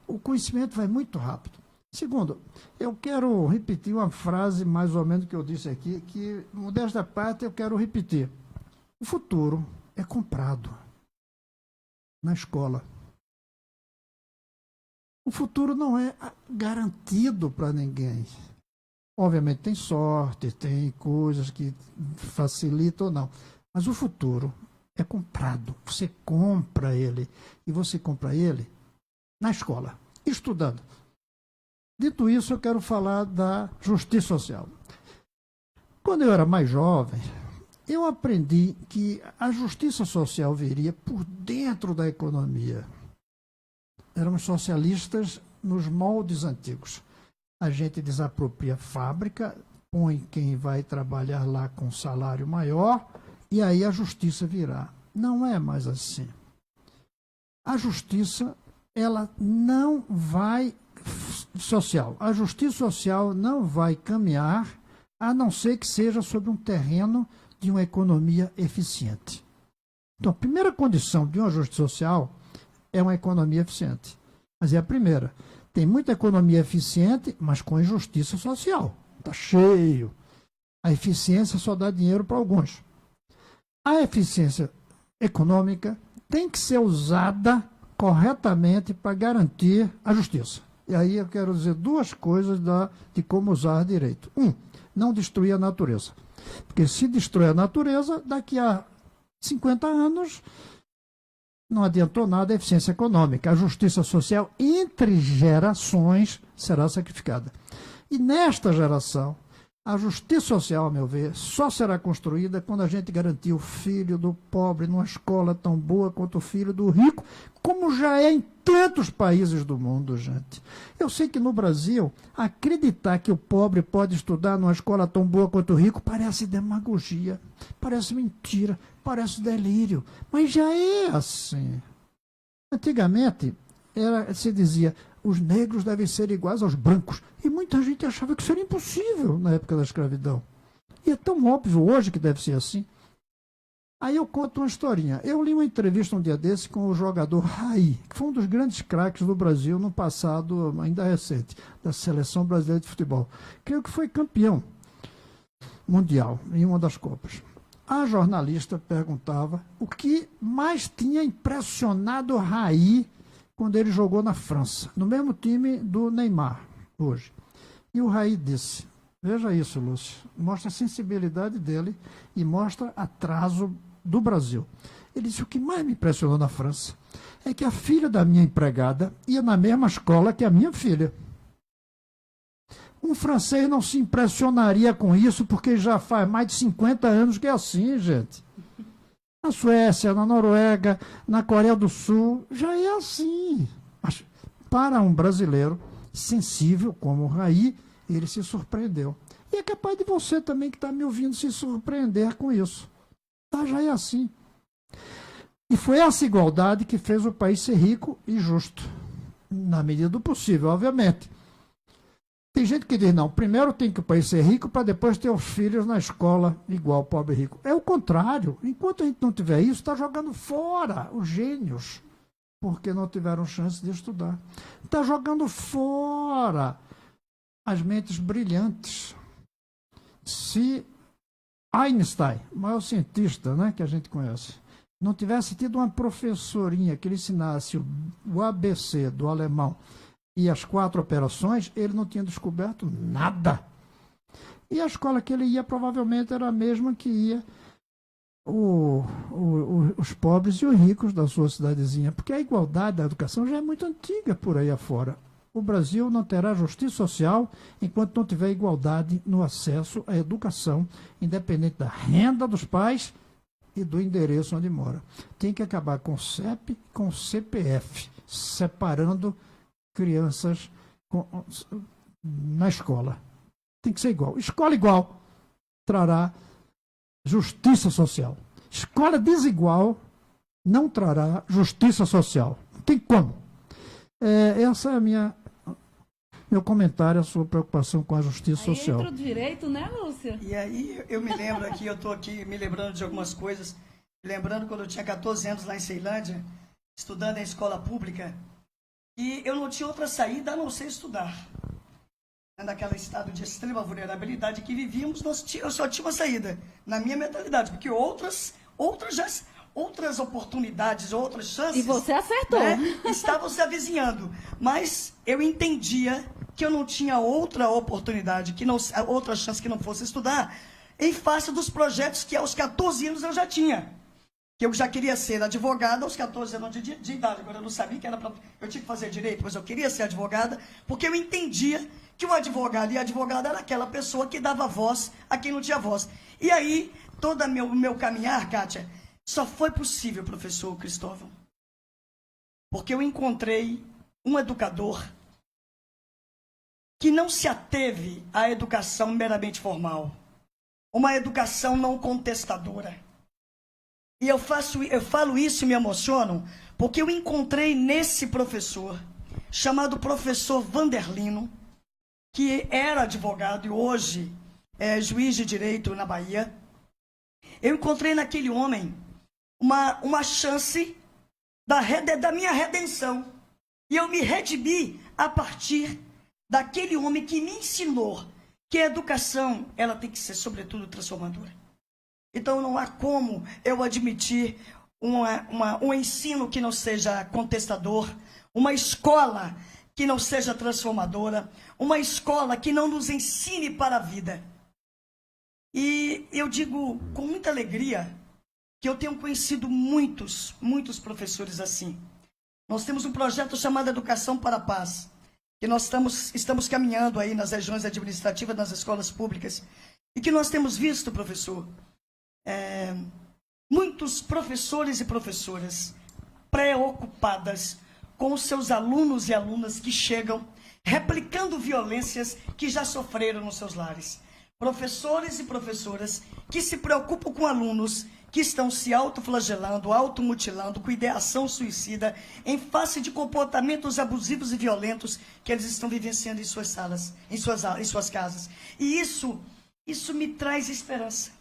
O conhecimento vai muito rápido. Segundo, eu quero repetir uma frase mais ou menos que eu disse aqui, que, modesta parte, eu quero repetir. O futuro é comprado na escola. O futuro não é garantido para ninguém. Obviamente tem sorte, tem coisas que facilitam ou não. Mas o futuro é comprado. Você compra ele. E você compra ele na escola, estudando. Dito isso, eu quero falar da justiça social. Quando eu era mais jovem, eu aprendi que a justiça social viria por dentro da economia. Éramos socialistas nos moldes antigos. A gente desapropria a fábrica, põe quem vai trabalhar lá com salário maior, e aí a justiça virá. Não é mais assim. A justiça, ela não vai social. A justiça social não vai caminhar, a não ser que seja sobre um terreno de uma economia eficiente. Então, a primeira condição de uma justiça social é uma economia eficiente. Mas é a primeira. Tem muita economia eficiente, mas com injustiça social. Está cheio. A eficiência só dá dinheiro para alguns. A eficiência econômica tem que ser usada corretamente para garantir a justiça. E aí eu quero dizer duas coisas de como usar direito. Não destruir a natureza. Porque se destruir a natureza, daqui a 50 anos não adiantou nada a eficiência econômica. A justiça social entre gerações será sacrificada. E nesta geração, a justiça social, a meu ver, só será construída quando a gente garantir o filho do pobre numa escola tão boa quanto o filho do rico, como já é em tantos países do mundo, gente. Eu sei que no Brasil, acreditar que o pobre pode estudar numa escola tão boa quanto o rico parece demagogia, parece mentira, parece delírio, mas já é assim. Antigamente, se dizia, os negros devem ser iguais aos brancos. E muita gente achava que isso era impossível na época da escravidão. E é tão óbvio hoje que deve ser assim. Aí eu conto uma historinha. Eu li uma entrevista um dia desse com o jogador Raí, que foi um dos grandes craques do Brasil no passado, ainda recente, da Seleção Brasileira de Futebol. Creio que foi campeão mundial em uma das Copas. A jornalista perguntava o que mais tinha impressionado o Raí quando ele jogou na França, no mesmo time do Neymar, hoje. E o Raí disse, veja isso, Lúcio, mostra a sensibilidade dele e mostra atraso do Brasil. Ele disse, o que mais me impressionou na França é que a filha da minha empregada ia na mesma escola que a minha filha. Um francês não se impressionaria com isso porque já faz mais de 50 anos que é assim, gente. Na Suécia, na Noruega, na Coreia do Sul, já é assim. Mas para um brasileiro sensível como o Raí, ele se surpreendeu. E é capaz de você também que está me ouvindo se surpreender com isso. Tá, já é assim. E foi essa igualdade que fez o país ser rico e justo. Na medida do possível, obviamente. Tem gente que diz, não, primeiro tem que o país ser rico para depois ter os filhos na escola igual pobre e rico. É o contrário. Enquanto a gente não tiver isso, está jogando fora os gênios, porque não tiveram chance de estudar. Está jogando fora as mentes brilhantes. Se Einstein, o maior cientista, né, que a gente conhece, não tivesse tido uma professorinha que lhe ensinasse o ABC do alemão e as 4 operações, ele não tinha descoberto nada. E a escola que ele ia provavelmente era a mesma que ia os pobres e os ricos da sua cidadezinha, porque a igualdade da educação já é muito antiga por aí afora. O Brasil não terá justiça social enquanto não tiver igualdade no acesso à educação, independente da renda dos pais e do endereço onde mora. Tem que acabar com o CEP e com o CPF, separando crianças na escola. Tem que ser igual. Escola igual trará justiça social. Escola desigual não trará justiça social. Não tem como. Essa é meu comentário, a sua preocupação com a justiça social. Entra o direito, né, Lúcia? E aí eu me lembro aqui, eu estou aqui me lembrando de algumas coisas, lembrando quando eu tinha 14 anos lá em Ceilândia, estudando em escola pública, e eu não tinha outra saída a não ser estudar. Naquele estado de extrema vulnerabilidade que vivíamos, eu só tinha uma saída, na minha mentalidade, porque outras oportunidades, outras chances... E você acertou. Né, estavam se avizinhando. Mas eu entendia que eu não tinha outra oportunidade, outra chance que não fosse estudar, em face dos projetos que aos 14 anos eu já tinha. que eu já queria ser advogada aos 14 anos de idade. Agora, eu não sabia que eu tinha que fazer direito, mas eu queria ser advogada, porque eu entendia que o advogado e a advogada era aquela pessoa que dava voz a quem não tinha voz. E aí, todo o meu caminhar, Kátia, só foi possível, professor Cristóvão, porque eu encontrei um educador que não se ateve à educação meramente formal, uma educação não contestadora. E eu falo isso e me emociono, porque eu encontrei nesse professor, chamado professor Vanderlino, que era advogado e hoje é juiz de direito na Bahia. Eu encontrei naquele homem uma chance da minha redenção. E eu me redimi a partir daquele homem que me ensinou que a educação, ela tem que ser, sobretudo, transformadora. Então, não há como eu admitir um ensino que não seja contestador, uma escola que não seja transformadora, uma escola que não nos ensine para a vida. E eu digo com muita alegria que eu tenho conhecido muitos professores assim. Nós temos um projeto chamado Educação para a Paz, que nós estamos caminhando aí nas regiões administrativas, nas escolas públicas, e que nós temos visto, professor, muitos professores e professoras preocupadas com os seus alunos e alunas que chegam replicando violências que já sofreram nos seus lares. Professores e professoras que se preocupam com alunos que estão se autoflagelando, automutilando, com ideação suicida, em face de comportamentos abusivos e violentos que eles estão vivenciando em suas salas, em suas casas. E isso me traz esperança.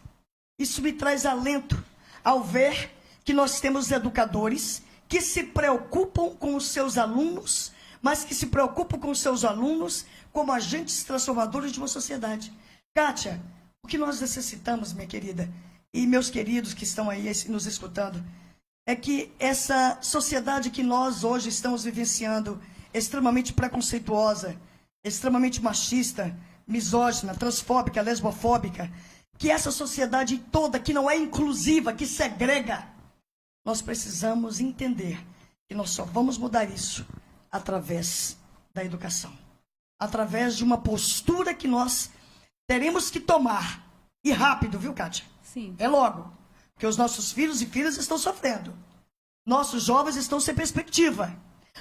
Isso me traz alento ao ver que nós temos educadores que se preocupam com os seus alunos, mas que se preocupam com os seus alunos como agentes transformadores de uma sociedade. Kátia, o que nós necessitamos, minha querida, e meus queridos que estão aí nos escutando, é que essa sociedade que nós hoje estamos vivenciando, extremamente preconceituosa, extremamente machista, misógina, transfóbica, lesbofóbica, que essa sociedade toda que não é inclusiva, que segrega, nós precisamos entender que nós só vamos mudar isso através da educação, através de uma postura que nós teremos que tomar, e rápido, viu, Kátia? Sim. É logo, porque os nossos filhos e filhas estão sofrendo, nossos jovens estão sem perspectiva,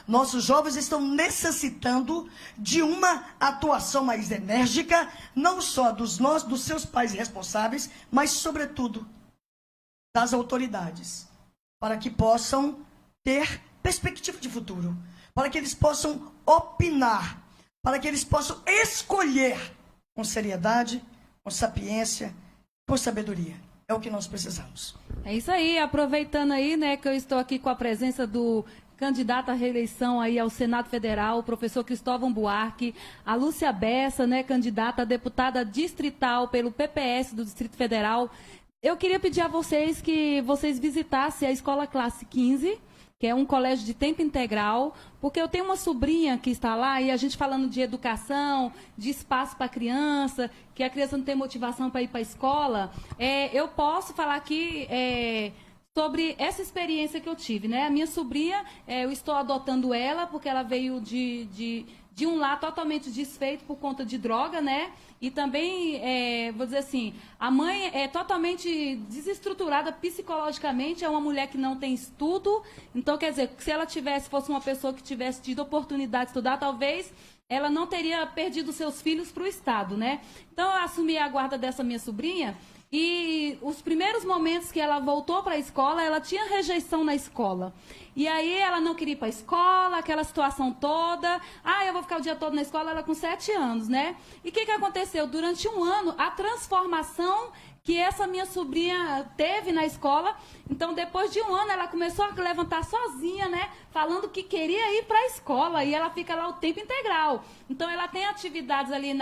nossos jovens estão necessitando de uma atuação mais enérgica, não só dos seus pais responsáveis, mas, sobretudo, das autoridades, para que possam ter perspectiva de futuro, para que eles possam opinar, para que eles possam escolher com seriedade, com sapiência, com sabedoria. É o que nós precisamos. É isso aí, aproveitando aí, né, que eu estou aqui com a presença do candidato à reeleição aí ao Senado Federal, o professor Cristóvão Buarque, a Lúcia Bessa, né, candidata a deputada distrital pelo PPS do Distrito Federal. Eu queria pedir a vocês que vocês visitassem a Escola Classe 15, que é um colégio de tempo integral, porque eu tenho uma sobrinha que está lá e a gente falando de educação, de espaço para a criança, que a criança não tem motivação para ir para a escola, eu posso falar aqui sobre essa experiência que eu tive, né? A minha sobrinha, eu estou adotando ela porque ela veio de um lar totalmente desfeito por conta de droga, né? E também, vou dizer assim, a mãe é totalmente desestruturada psicologicamente, é uma mulher que não tem estudo. Então, quer dizer, se ela fosse uma pessoa que tivesse tido oportunidade de estudar, talvez ela não teria perdido seus filhos para o Estado, né? Então, eu assumi a guarda dessa minha sobrinha. E os primeiros momentos que ela voltou para a escola, ela tinha rejeição na escola. E aí ela não queria ir para a escola, aquela situação toda. Eu vou ficar o dia todo na escola, ela com 7 anos, né? E o que aconteceu? Durante um ano, a transformação que essa minha sobrinha teve na escola. Então, depois de um ano, ela começou a levantar sozinha, né? Falando que queria ir para a escola. E ela fica lá o tempo integral. Então, ela tem atividades ali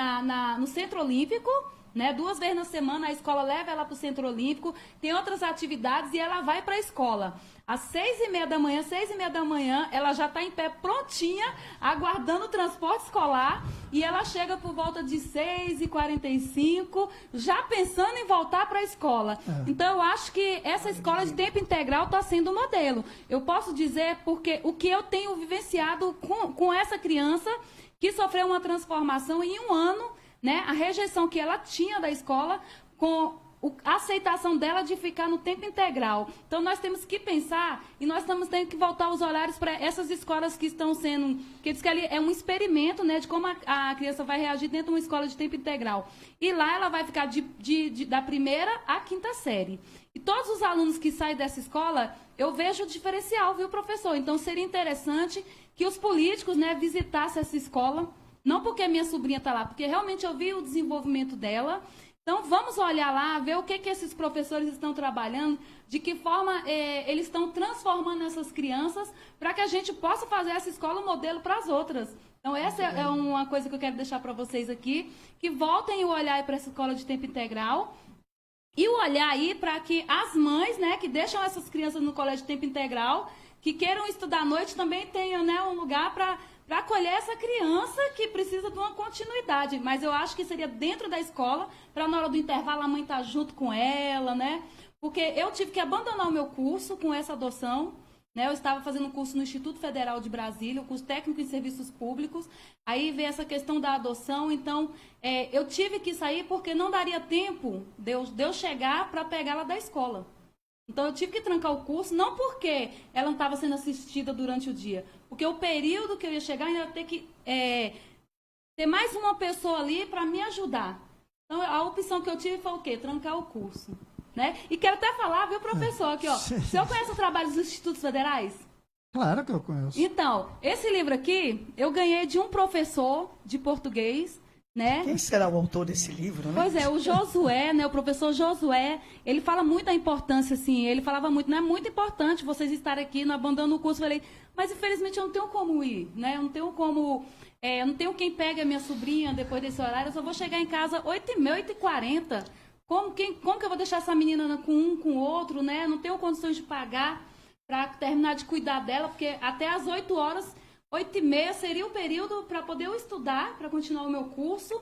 no Centro Olímpico, né? 2 vezes na semana a escola leva ela para o Centro Olímpico, tem outras atividades e ela vai para a escola. Às 6h30 da manhã, 6h30 da manhã, ela já está em pé prontinha, aguardando o transporte escolar, e ela chega por volta de 6h45, já pensando em voltar para a escola. Então, eu acho que essa escola de tempo integral está sendo um modelo. Eu posso dizer porque o que eu tenho vivenciado com essa criança que sofreu uma transformação em 1 ano, né? A rejeição que ela tinha da escola com a aceitação dela de ficar no tempo integral. Então, nós temos que pensar e nós estamos tendo que voltar os olhares para essas escolas que estão sendo... que diz que ali é um experimento, né, de como a criança vai reagir dentro de uma escola de tempo integral. E lá ela vai ficar da 1ª à 5ª série. E todos os alunos que saem dessa escola, eu vejo o diferencial, viu, professor? Então, seria interessante que os políticos, né, visitassem essa escola. Não porque minha sobrinha está lá, porque realmente eu vi o desenvolvimento dela. Então, vamos olhar lá, ver o que esses professores estão trabalhando, de que forma eles estão transformando essas crianças, para que a gente possa fazer essa escola um modelo para as outras. Então, essa é uma coisa que eu quero deixar para vocês aqui, que voltem o olhar para essa escola de tempo integral, e o olhar aí para que as mães, né, que deixam essas crianças no colégio de tempo integral, que queiram estudar à noite, também tenham, né, um lugar para acolher essa criança que precisa de uma continuidade. Mas eu acho que seria dentro da escola, para na hora do intervalo a mãe estar junto com ela, né? Porque eu tive que abandonar o meu curso com essa adoção, né? Eu estava fazendo um curso no Instituto Federal de Brasília, o curso técnico em serviços públicos. Aí veio essa questão da adoção, então eu tive que sair porque não daria tempo de eu chegar para pegá-la da escola. Então, eu tive que trancar o curso, não porque ela não estava sendo assistida durante o dia, porque o período que eu ia chegar, eu ia ter que ter mais uma pessoa ali para me ajudar. Então, a opção que eu tive foi o quê? Trancar o curso. Né? E quero até falar, viu, professor, aqui, ó. O senhor conhece o trabalho dos institutos federais? Claro que eu conheço. Então, esse livro aqui, eu ganhei de um professor de português, né? Quem será o autor desse livro, né? Pois é, o Josué, né? O professor Josué, ele fala muito da importância, assim, ele falava muito, não é muito importante vocês estarem aqui, não abandonando o curso. Eu falei, mas infelizmente eu não tenho como ir, né? Eu não tenho como, eu não tenho quem pegue a minha sobrinha depois desse horário, eu só vou chegar em casa 8h30, 8h40. Como que eu vou deixar essa menina com um, com o outro, né? Não tenho condições de pagar para terminar de cuidar dela, porque até às 8 horas... 8h30 seria o período para poder eu estudar, para continuar o meu curso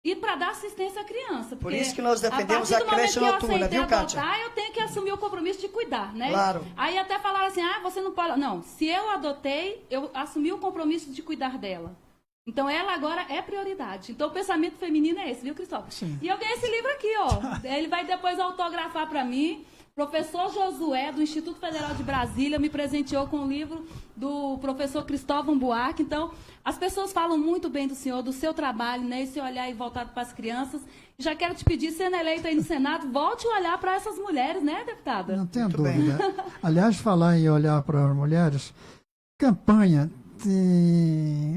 e para dar assistência à criança. Por isso que nós defendemos a creche noturna, viu, Kátia? Eu tenho que assumir o compromisso de cuidar, né? Claro. Aí até falaram assim, você não pode... Não, se eu adotei, eu assumi o compromisso de cuidar dela. Então, ela agora é prioridade. Então, o pensamento feminino é esse, viu, Cristóvão? Sim. E eu ganhei esse livro aqui, ó. Ele vai depois autografar para mim. Professor Josué, do Instituto Federal de Brasília, me presenteou com o livro do professor Cristóvão Buarque. Então, as pessoas falam muito bem do senhor, do seu trabalho, né? Esse olhar aí voltado para as crianças. Já quero te pedir, sendo eleito aí no Senado, volte a olhar para essas mulheres, né, deputada? Não tenho Muito dúvida. Aliás, falar em olhar para as mulheres, campanha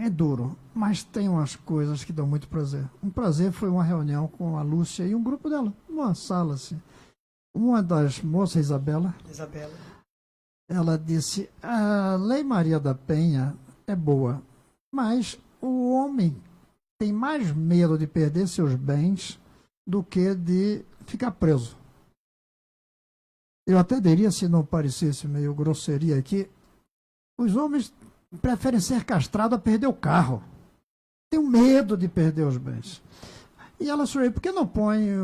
é duro, mas tem umas coisas que dão muito prazer. Um prazer foi uma reunião com a Lúcia e um grupo dela, numa sala assim. Uma das moças, Isabela, ela disse, a Lei Maria da Penha é boa, mas o homem tem mais medo de perder seus bens do que de ficar preso. Eu até diria, se não parecesse meio grosseria aqui, os homens preferem ser castrados a perder o carro. Tem medo de perder os bens. E ela sugeriu, por que não põe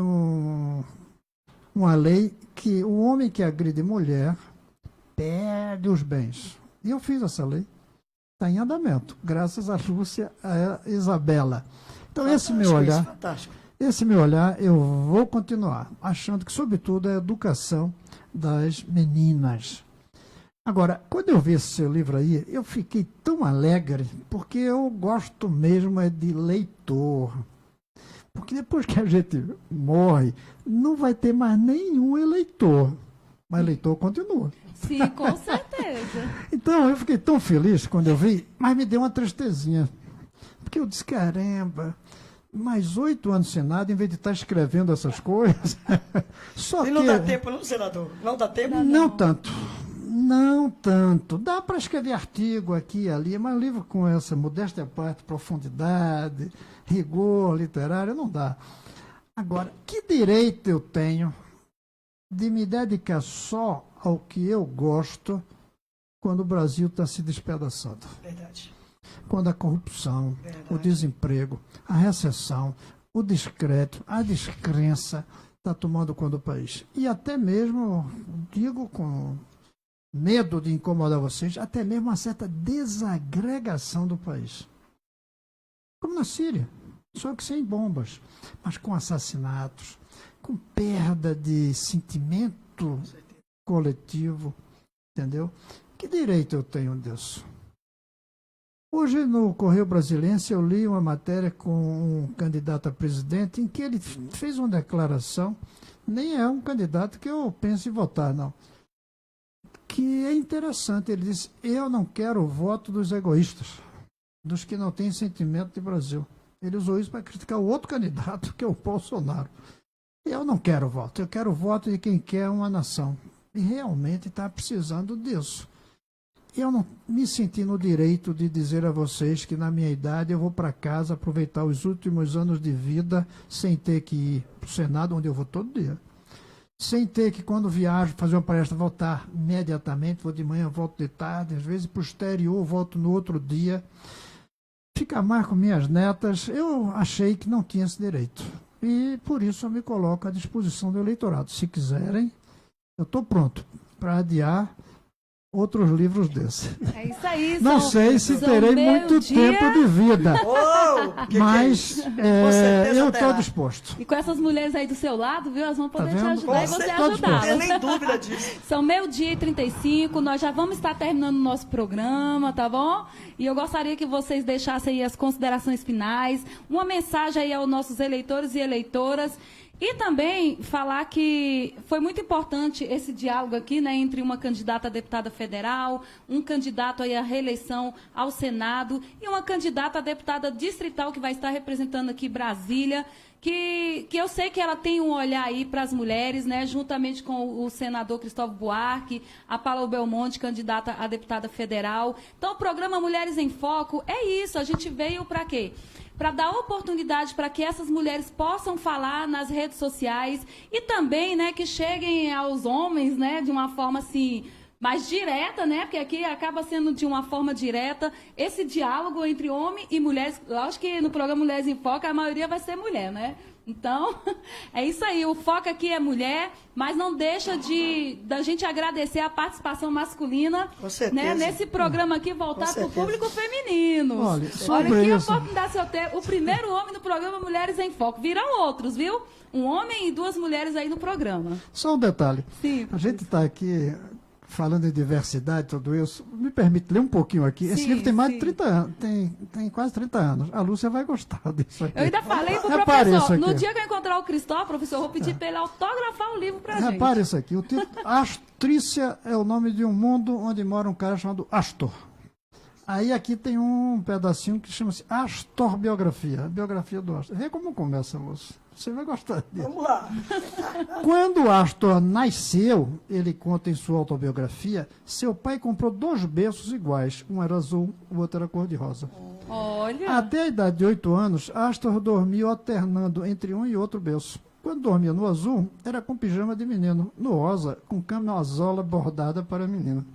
uma lei que o homem que agride mulher perde os bens? E eu fiz essa lei. Está em andamento, graças a Lúcia, a Isabela. Então, esse meu olhar, eu vou continuar, achando que, sobretudo, é a educação das meninas. Agora, quando eu vi esse seu livro aí, eu fiquei tão alegre, porque eu gosto mesmo de leitor. Porque depois que a gente morre, não vai ter mais nenhum eleitor. Mas eleitor continua. Sim, com certeza. Então, eu fiquei tão feliz quando eu vi, mas me deu uma tristezinha. Porque eu disse, caramba, mais 8 anos no Senado, em vez de estar escrevendo essas coisas... E não dá tempo, não, senador? Não dá tempo? Não tanto. Não tanto. Dá para escrever artigo aqui e ali, mas um livro com essa modéstia à parte, profundidade, rigor literário, não dá. Agora, que direito eu tenho de me dedicar só ao que eu gosto quando o Brasil está se despedaçando? Verdade. Quando a corrupção, Verdade. o desemprego, a recessão, o descrédito, a descrença está tomando conta do país. E até mesmo, digo com medo de incomodar vocês, até mesmo uma certa desagregação do país. Como na Síria, só que sem bombas, mas com assassinatos, com perda de sentimento coletivo, entendeu? Que direito eu tenho disso? Hoje, no Correio Brasiliense, eu li uma matéria com um candidato a presidente em que ele fez uma declaração, nem é um candidato que eu penso em votar, não, que é interessante. Ele disse: eu não quero o voto dos egoístas, dos que não têm sentimento de Brasil. Ele usou isso para criticar o outro candidato, que é o Bolsonaro. Eu não quero voto, eu quero o voto de quem quer uma nação. E realmente está precisando disso. Eu não me senti no direito de dizer a vocês que na minha idade eu vou para casa aproveitar os últimos anos de vida sem ter que ir para o Senado, onde eu vou todo dia. Sem ter que, quando viajo, fazer uma palestra, voltar imediatamente, vou de manhã, volto de tarde, às vezes para o exterior, volto no outro dia. Ficar mais com minhas netas, eu achei que não tinha esse direito. E por isso eu me coloco à disposição do eleitorado. Se quiserem, eu estou pronto para adiar outros livros desses. É isso aí. Não sei se terei muito tempo de vida, mas eu estou disposto. E com essas mulheres aí do seu lado, viu? Elas vão poder te vendo? ajudar e você Não ajudá-las. tenho nem dúvida disso. São 12h35, nós já vamos estar terminando o nosso programa, tá bom? E eu gostaria que vocês deixassem aí as considerações finais, uma mensagem aí aos nossos eleitores e eleitoras. E também falar que foi muito importante esse diálogo aqui, né, entre uma candidata a deputada federal, um candidato aí à reeleição ao Senado e uma candidata a deputada distrital que vai estar representando aqui Brasília, que eu sei que ela tem um olhar aí para as mulheres, né, juntamente com o senador Cristóvão Buarque, a Paula Belmonte, candidata a deputada federal. Então, o programa Mulheres em Foco é isso, a gente veio para quê? Para dar oportunidade para que essas mulheres possam falar nas redes sociais e também, né, que cheguem aos homens, né, de uma forma assim mais direta, né, porque aqui acaba sendo de uma forma direta esse diálogo entre homem e mulheres. Lógico que no programa Mulheres em Foco a maioria vai ser mulher, né? Então, é isso aí, o foco aqui é mulher, mas não deixa da gente agradecer a participação masculina, Com certeza. né, nesse programa aqui voltado para o público feminino. Olha, Olha sobre que isso, oportunidade se eu ter. O primeiro homem no programa Mulheres em Foco. Virão outros, viu? Um homem e duas mulheres aí no programa. só um detalhe. Sim. A gente está aqui falando em diversidade, tudo isso. Me permite ler um pouquinho aqui. Esse Sim, livro tem mais de sim. 30 anos, tem quase 30 anos. A Lúcia vai gostar disso aqui. Eu ainda falei pro Repare professor, isso no aqui. dia que eu encontrar o Cristóvão, professor, eu vou pedir para ele autografar o livro pra gente. Repare isso aqui. O título Astrícia é o nome de um mundo onde mora um cara chamado Astor. Aí aqui tem um pedacinho que chama-se Astor Biografia, a biografia do Astor. Vê como começa, Lúcia. Você vai gostar disso. Vamos lá. Quando Astor nasceu, ele conta em sua autobiografia, seu pai comprou 2 berços iguais. Um era azul, o outro era cor-de-rosa. Olha. Até a idade de 8 anos, Astor dormia alternando entre um e outro berço. Quando dormia no azul, era com pijama de menino. No rosa, com camisola bordada para menina.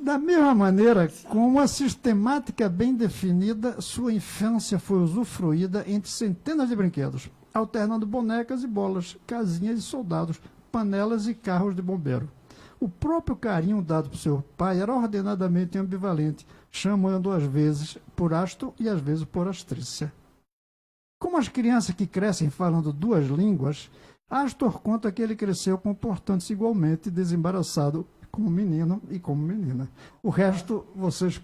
Da mesma maneira, com uma sistemática bem definida, sua infância foi usufruída entre centenas de brinquedos, alternando bonecas e bolas, casinhas e soldados, panelas e carros de bombeiro. O próprio carinho dado por seu pai era ordenadamente ambivalente, chamando às vezes por Astor e às vezes por Astrícia. Como as crianças que crescem falando 2 línguas, Astor conta que ele cresceu comportando-se igualmente desembaraçado como menino e como menina. O resto, vocês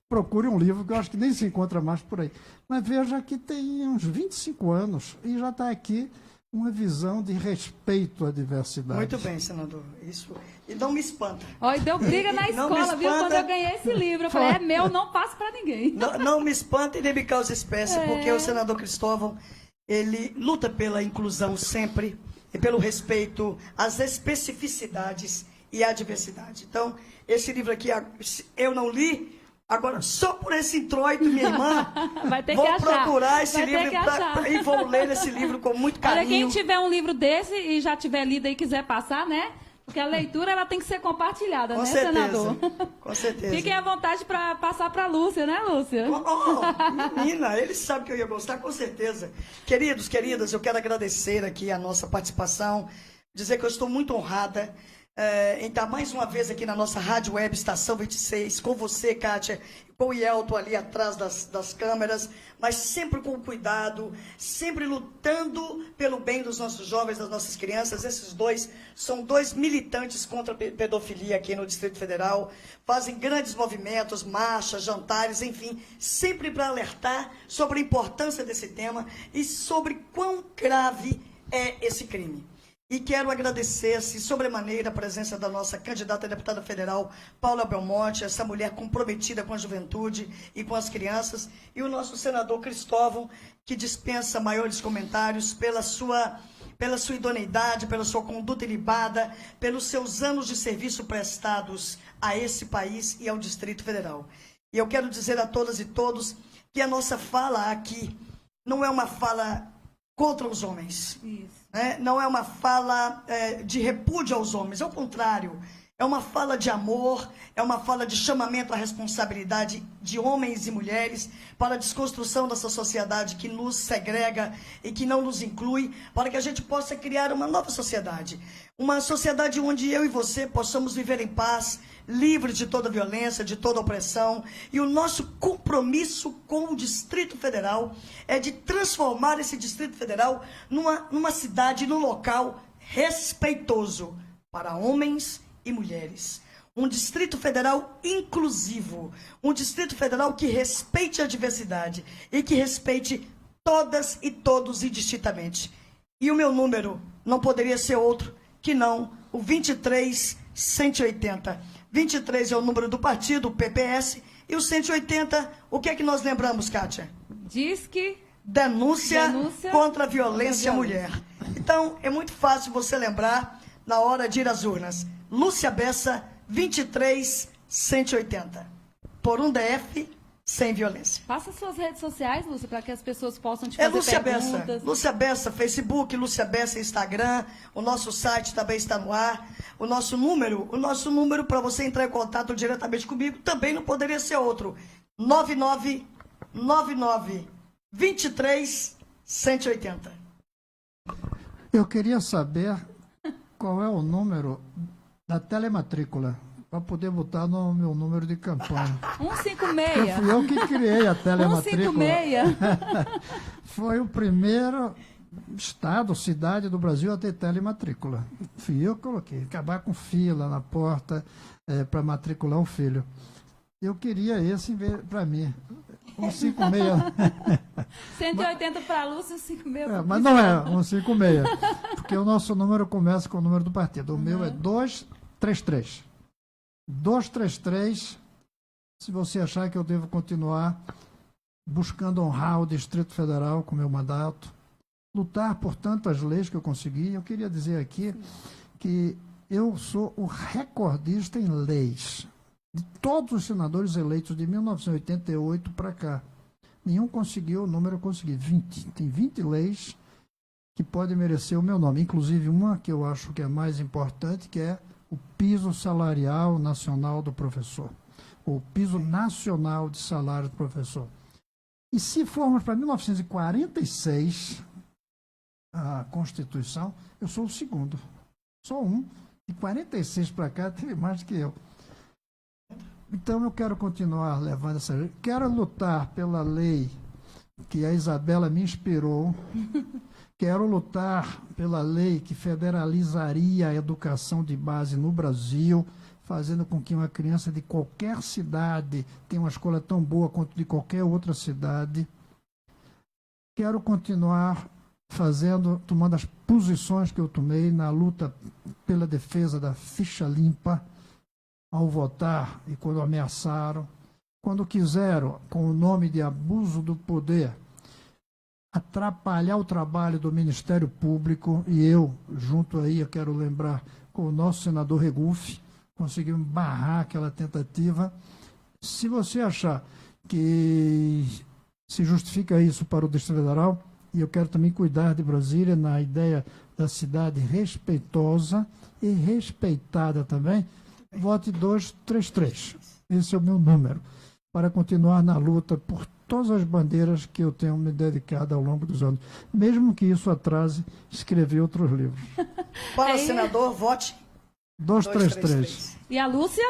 procurem um livro que eu acho que nem se encontra mais por aí. Mas veja que tem uns 25 anos e já está aqui uma visão de respeito à diversidade. Muito bem, senador. Isso. E não me espanta. Olha, deu briga na Não me escola, viu? espanta. Quando eu ganhei esse livro. Eu falei, é meu, não passo para ninguém. Não me espanta e nem me causa espécie, porque o senador Cristóvão, ele luta pela inclusão sempre e pelo respeito às especificidades e à diversidade. Então, esse livro aqui, eu não li, Agora, só por esse introito, minha irmã, Vai ter vou que achar. procurar esse Vai ter livro que achar. e vou ler esse livro com muito Olha, carinho. quem tiver um livro desse e já tiver lido e quiser passar, né? Porque a leitura ela tem que ser compartilhada, Com né, certeza, senador? com certeza. Fiquem à vontade para passar para a Lúcia, né, Lúcia? Oh, menina, ele sabe que eu ia gostar, com certeza. Queridos, queridas, eu quero agradecer aqui a nossa participação, dizer que eu estou muito honrada em estar mais uma vez aqui na nossa Rádio Web Estação 26, com você, Kátia, com o Yelton ali atrás das câmeras, mas sempre com cuidado, sempre lutando pelo bem dos nossos jovens, das nossas crianças. Esses dois são dois militantes contra a pedofilia aqui no Distrito Federal, fazem grandes movimentos, marchas, jantares, enfim, sempre para alertar sobre a importância desse tema e sobre quão grave é esse crime. E quero agradecer, assim, sobremaneira, a presença da nossa candidata a deputada federal, Paula Belmonte, essa mulher comprometida com a juventude e com as crianças, e o nosso senador Cristóvão, que dispensa maiores comentários pela sua idoneidade, pela sua conduta ilibada, pelos seus anos de serviço prestados a esse país e ao Distrito Federal. E eu quero dizer a todas e todos que a nossa fala aqui não é uma fala contra os homens. Isso. Não é uma fala de repúdio aos homens, ao contrário, é uma fala de amor, é uma fala de chamamento à responsabilidade de homens e mulheres para a desconstrução dessa sociedade que nos segrega e que não nos inclui, para que a gente possa criar uma nova sociedade. Uma sociedade onde eu e você possamos viver em paz, livres de toda violência, de toda opressão. E o nosso compromisso com o Distrito Federal é de transformar esse Distrito Federal numa cidade, num local respeitoso para homens e mulheres. Um Distrito Federal inclusivo, um Distrito Federal que respeite a diversidade e que respeite todas e todos indistintamente. E o meu número não poderia ser outro que não o 23180. 23 é o número do partido, o PPS, e o 180, o que é que nós lembramos, Kátia? Diz que Denúncia contra a violência à mulher. Então, é muito fácil você lembrar na hora de ir às urnas. Lúcia Bessa, 23180. Por um DF, sem violência. Passa suas redes sociais, Lúcia, para que as pessoas possam te fazer Lúcia perguntas. Bessa. Lúcia Bessa, Facebook, Lúcia Bessa, Instagram. O nosso site também está no ar. O nosso número para você entrar em contato diretamente comigo também não poderia ser outro. 9999 23 180. Eu queria saber qual é o número da telematrícula, para poder botar no meu número de campanha. 156. Fui eu que criei a telematrícula. 156. Foi o primeiro estado, cidade do Brasil a ter telematrícula. Fui eu que coloquei. Acabar com fila na porta para matricular um filho. Eu queria esse para mim. 156. 180 para a Lúcia, 156. Mas não é 156. Porque o nosso número começa com o número do partido. O meu é 233. 233, se você achar que eu devo continuar buscando honrar o Distrito Federal com meu mandato, lutar por tantas leis que eu consegui. Eu queria dizer aqui que eu sou o recordista em leis. De todos os senadores eleitos de 1988 para cá, nenhum conseguiu o número, eu consegui 20. Tem 20 leis que podem merecer o meu nome, inclusive uma que eu acho que é mais importante, que é o piso salarial nacional do professor, o piso nacional de salário do professor. E se formos para 1946, a Constituição, eu sou o segundo, sou um. De 46 para cá, teve mais do que eu. Então, eu quero continuar levando essa lei. Quero lutar pela lei que a Isabela me inspirou. Quero lutar pela lei que federalizaria a educação de base no Brasil, fazendo com que uma criança de qualquer cidade tenha uma escola tão boa quanto de qualquer outra cidade. Quero continuar tomando as posições que eu tomei na luta pela defesa da ficha limpa, ao votar e quando ameaçaram, quando quiseram, com o nome de abuso do poder, atrapalhar o trabalho do Ministério Público, e eu, junto aí, eu quero lembrar, com o nosso senador Regufe, conseguimos barrar aquela tentativa. Se você achar que se justifica isso para o Distrito Federal, e eu quero também cuidar de Brasília na ideia da cidade respeitosa e respeitada também, vote 233. Esse é o meu número, para continuar na luta por todas as bandeiras que eu tenho me dedicado ao longo dos anos, mesmo que isso atrase escrever outros livros. Para senador, vote 233. E a Lúcia?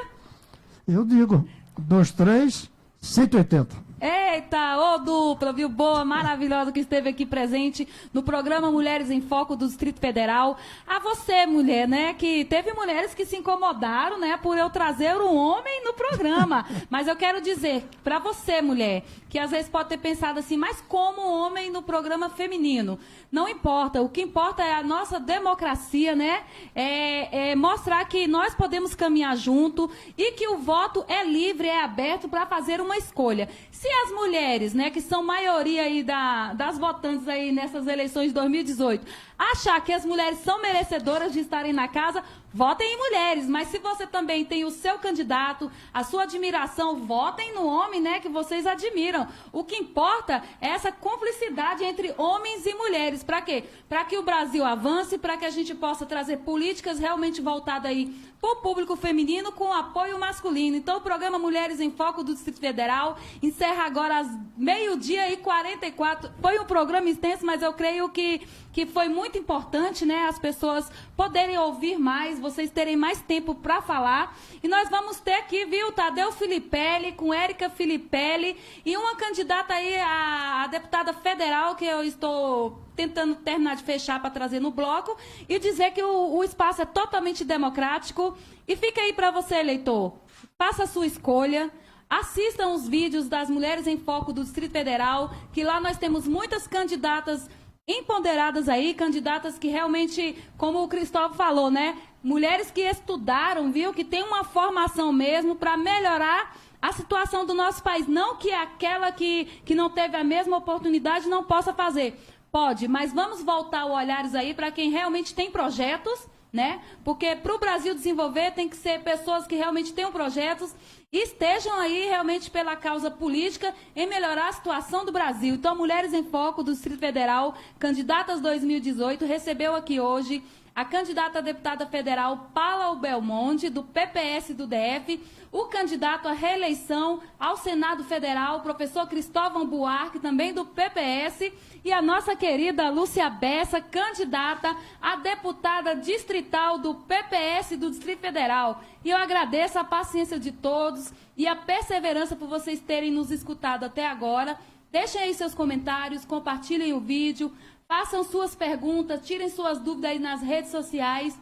Eu digo 23 180. Eita, ô dupla, viu? Boa, maravilhosa, que esteve aqui presente no programa Mulheres em Foco do Distrito Federal. A você, mulher, né? Que teve mulheres que se incomodaram, né? Por eu trazer um homem no programa. Mas eu quero dizer pra você, mulher, que às vezes pode ter pensado assim, mas como homem no programa feminino? Não importa. O que importa é a nossa democracia, né? É mostrar que nós podemos caminhar junto e que o voto é livre, é aberto para fazer uma escolha. Se as mulheres, né, que são maioria aí das votantes aí nessas eleições de 2018, achar que as mulheres são merecedoras de estarem na casa, votem em mulheres. Mas se você também tem o seu candidato, a sua admiração, votem no homem, né, que vocês admiram. O que importa é essa cumplicidade entre homens e mulheres. Para quê? Para que o Brasil avance, para que a gente possa trazer políticas realmente voltadas aí para o público feminino com apoio masculino. Então, o programa Mulheres em Foco do Distrito Federal encerra agora às 12h44. Foi um programa extenso, mas eu creio que foi muito importante, né, as pessoas poderem ouvir mais, vocês terem mais tempo para falar. E nós vamos ter aqui, viu, Tadeu Filipelli com Érica Filipelli e uma candidata aí, a deputada federal, que eu estou tentando terminar de fechar para trazer no bloco, e dizer que o espaço é totalmente democrático. E fica aí para você, eleitor. Faça a sua escolha. Assistam os vídeos das Mulheres em Foco do Distrito Federal, que lá nós temos muitas candidatas empoderadas aí, candidatas que realmente, como o Cristóvão falou, né? Mulheres que estudaram, viu? Que tem uma formação mesmo para melhorar a situação do nosso país. Não que aquela que não teve a mesma oportunidade não possa fazer. Pode, mas vamos voltar os olhares aí para quem realmente tem projetos, né? Porque para o Brasil desenvolver tem que ser pessoas que realmente tenham projetos e estejam aí realmente pela causa política em melhorar a situação do Brasil. Então, Mulheres em Foco do Distrito Federal, candidatas 2018, recebeu aqui hoje a candidata a deputada federal Paula Belmonte, do PPS do DF, o candidato à reeleição ao Senado Federal, professor Cristóvão Buarque, também do PPS, e a nossa querida Lúcia Bessa, candidata a deputada distrital do PPS do Distrito Federal. E eu agradeço a paciência de todos e a perseverança por vocês terem nos escutado até agora. Deixem aí seus comentários, compartilhem o vídeo, façam suas perguntas, tirem suas dúvidas aí nas redes sociais.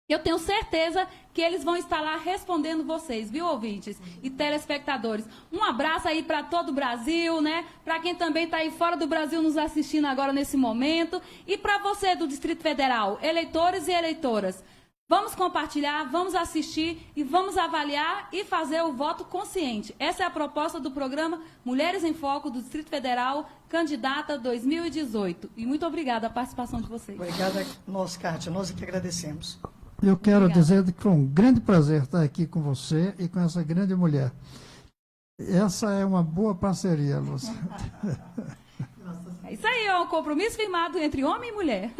Eu tenho certeza que eles vão estar lá respondendo vocês, viu, ouvintes e telespectadores. Um abraço aí para todo o Brasil, né? Para quem também está aí fora do Brasil nos assistindo agora nesse momento. E para você do Distrito Federal, eleitores e eleitoras. Vamos compartilhar, vamos assistir e vamos avaliar e fazer o voto consciente. Essa é a proposta do programa Mulheres em Foco do Distrito Federal, candidata 2018. E muito obrigada a participação de vocês. Obrigada, nós, Kátia, nós é que agradecemos. Eu quero Obrigada. dizer que foi um grande prazer estar aqui com você e com essa grande mulher. Essa é uma boa parceria, Lúcia. É isso aí, é um compromisso firmado entre homem e mulher.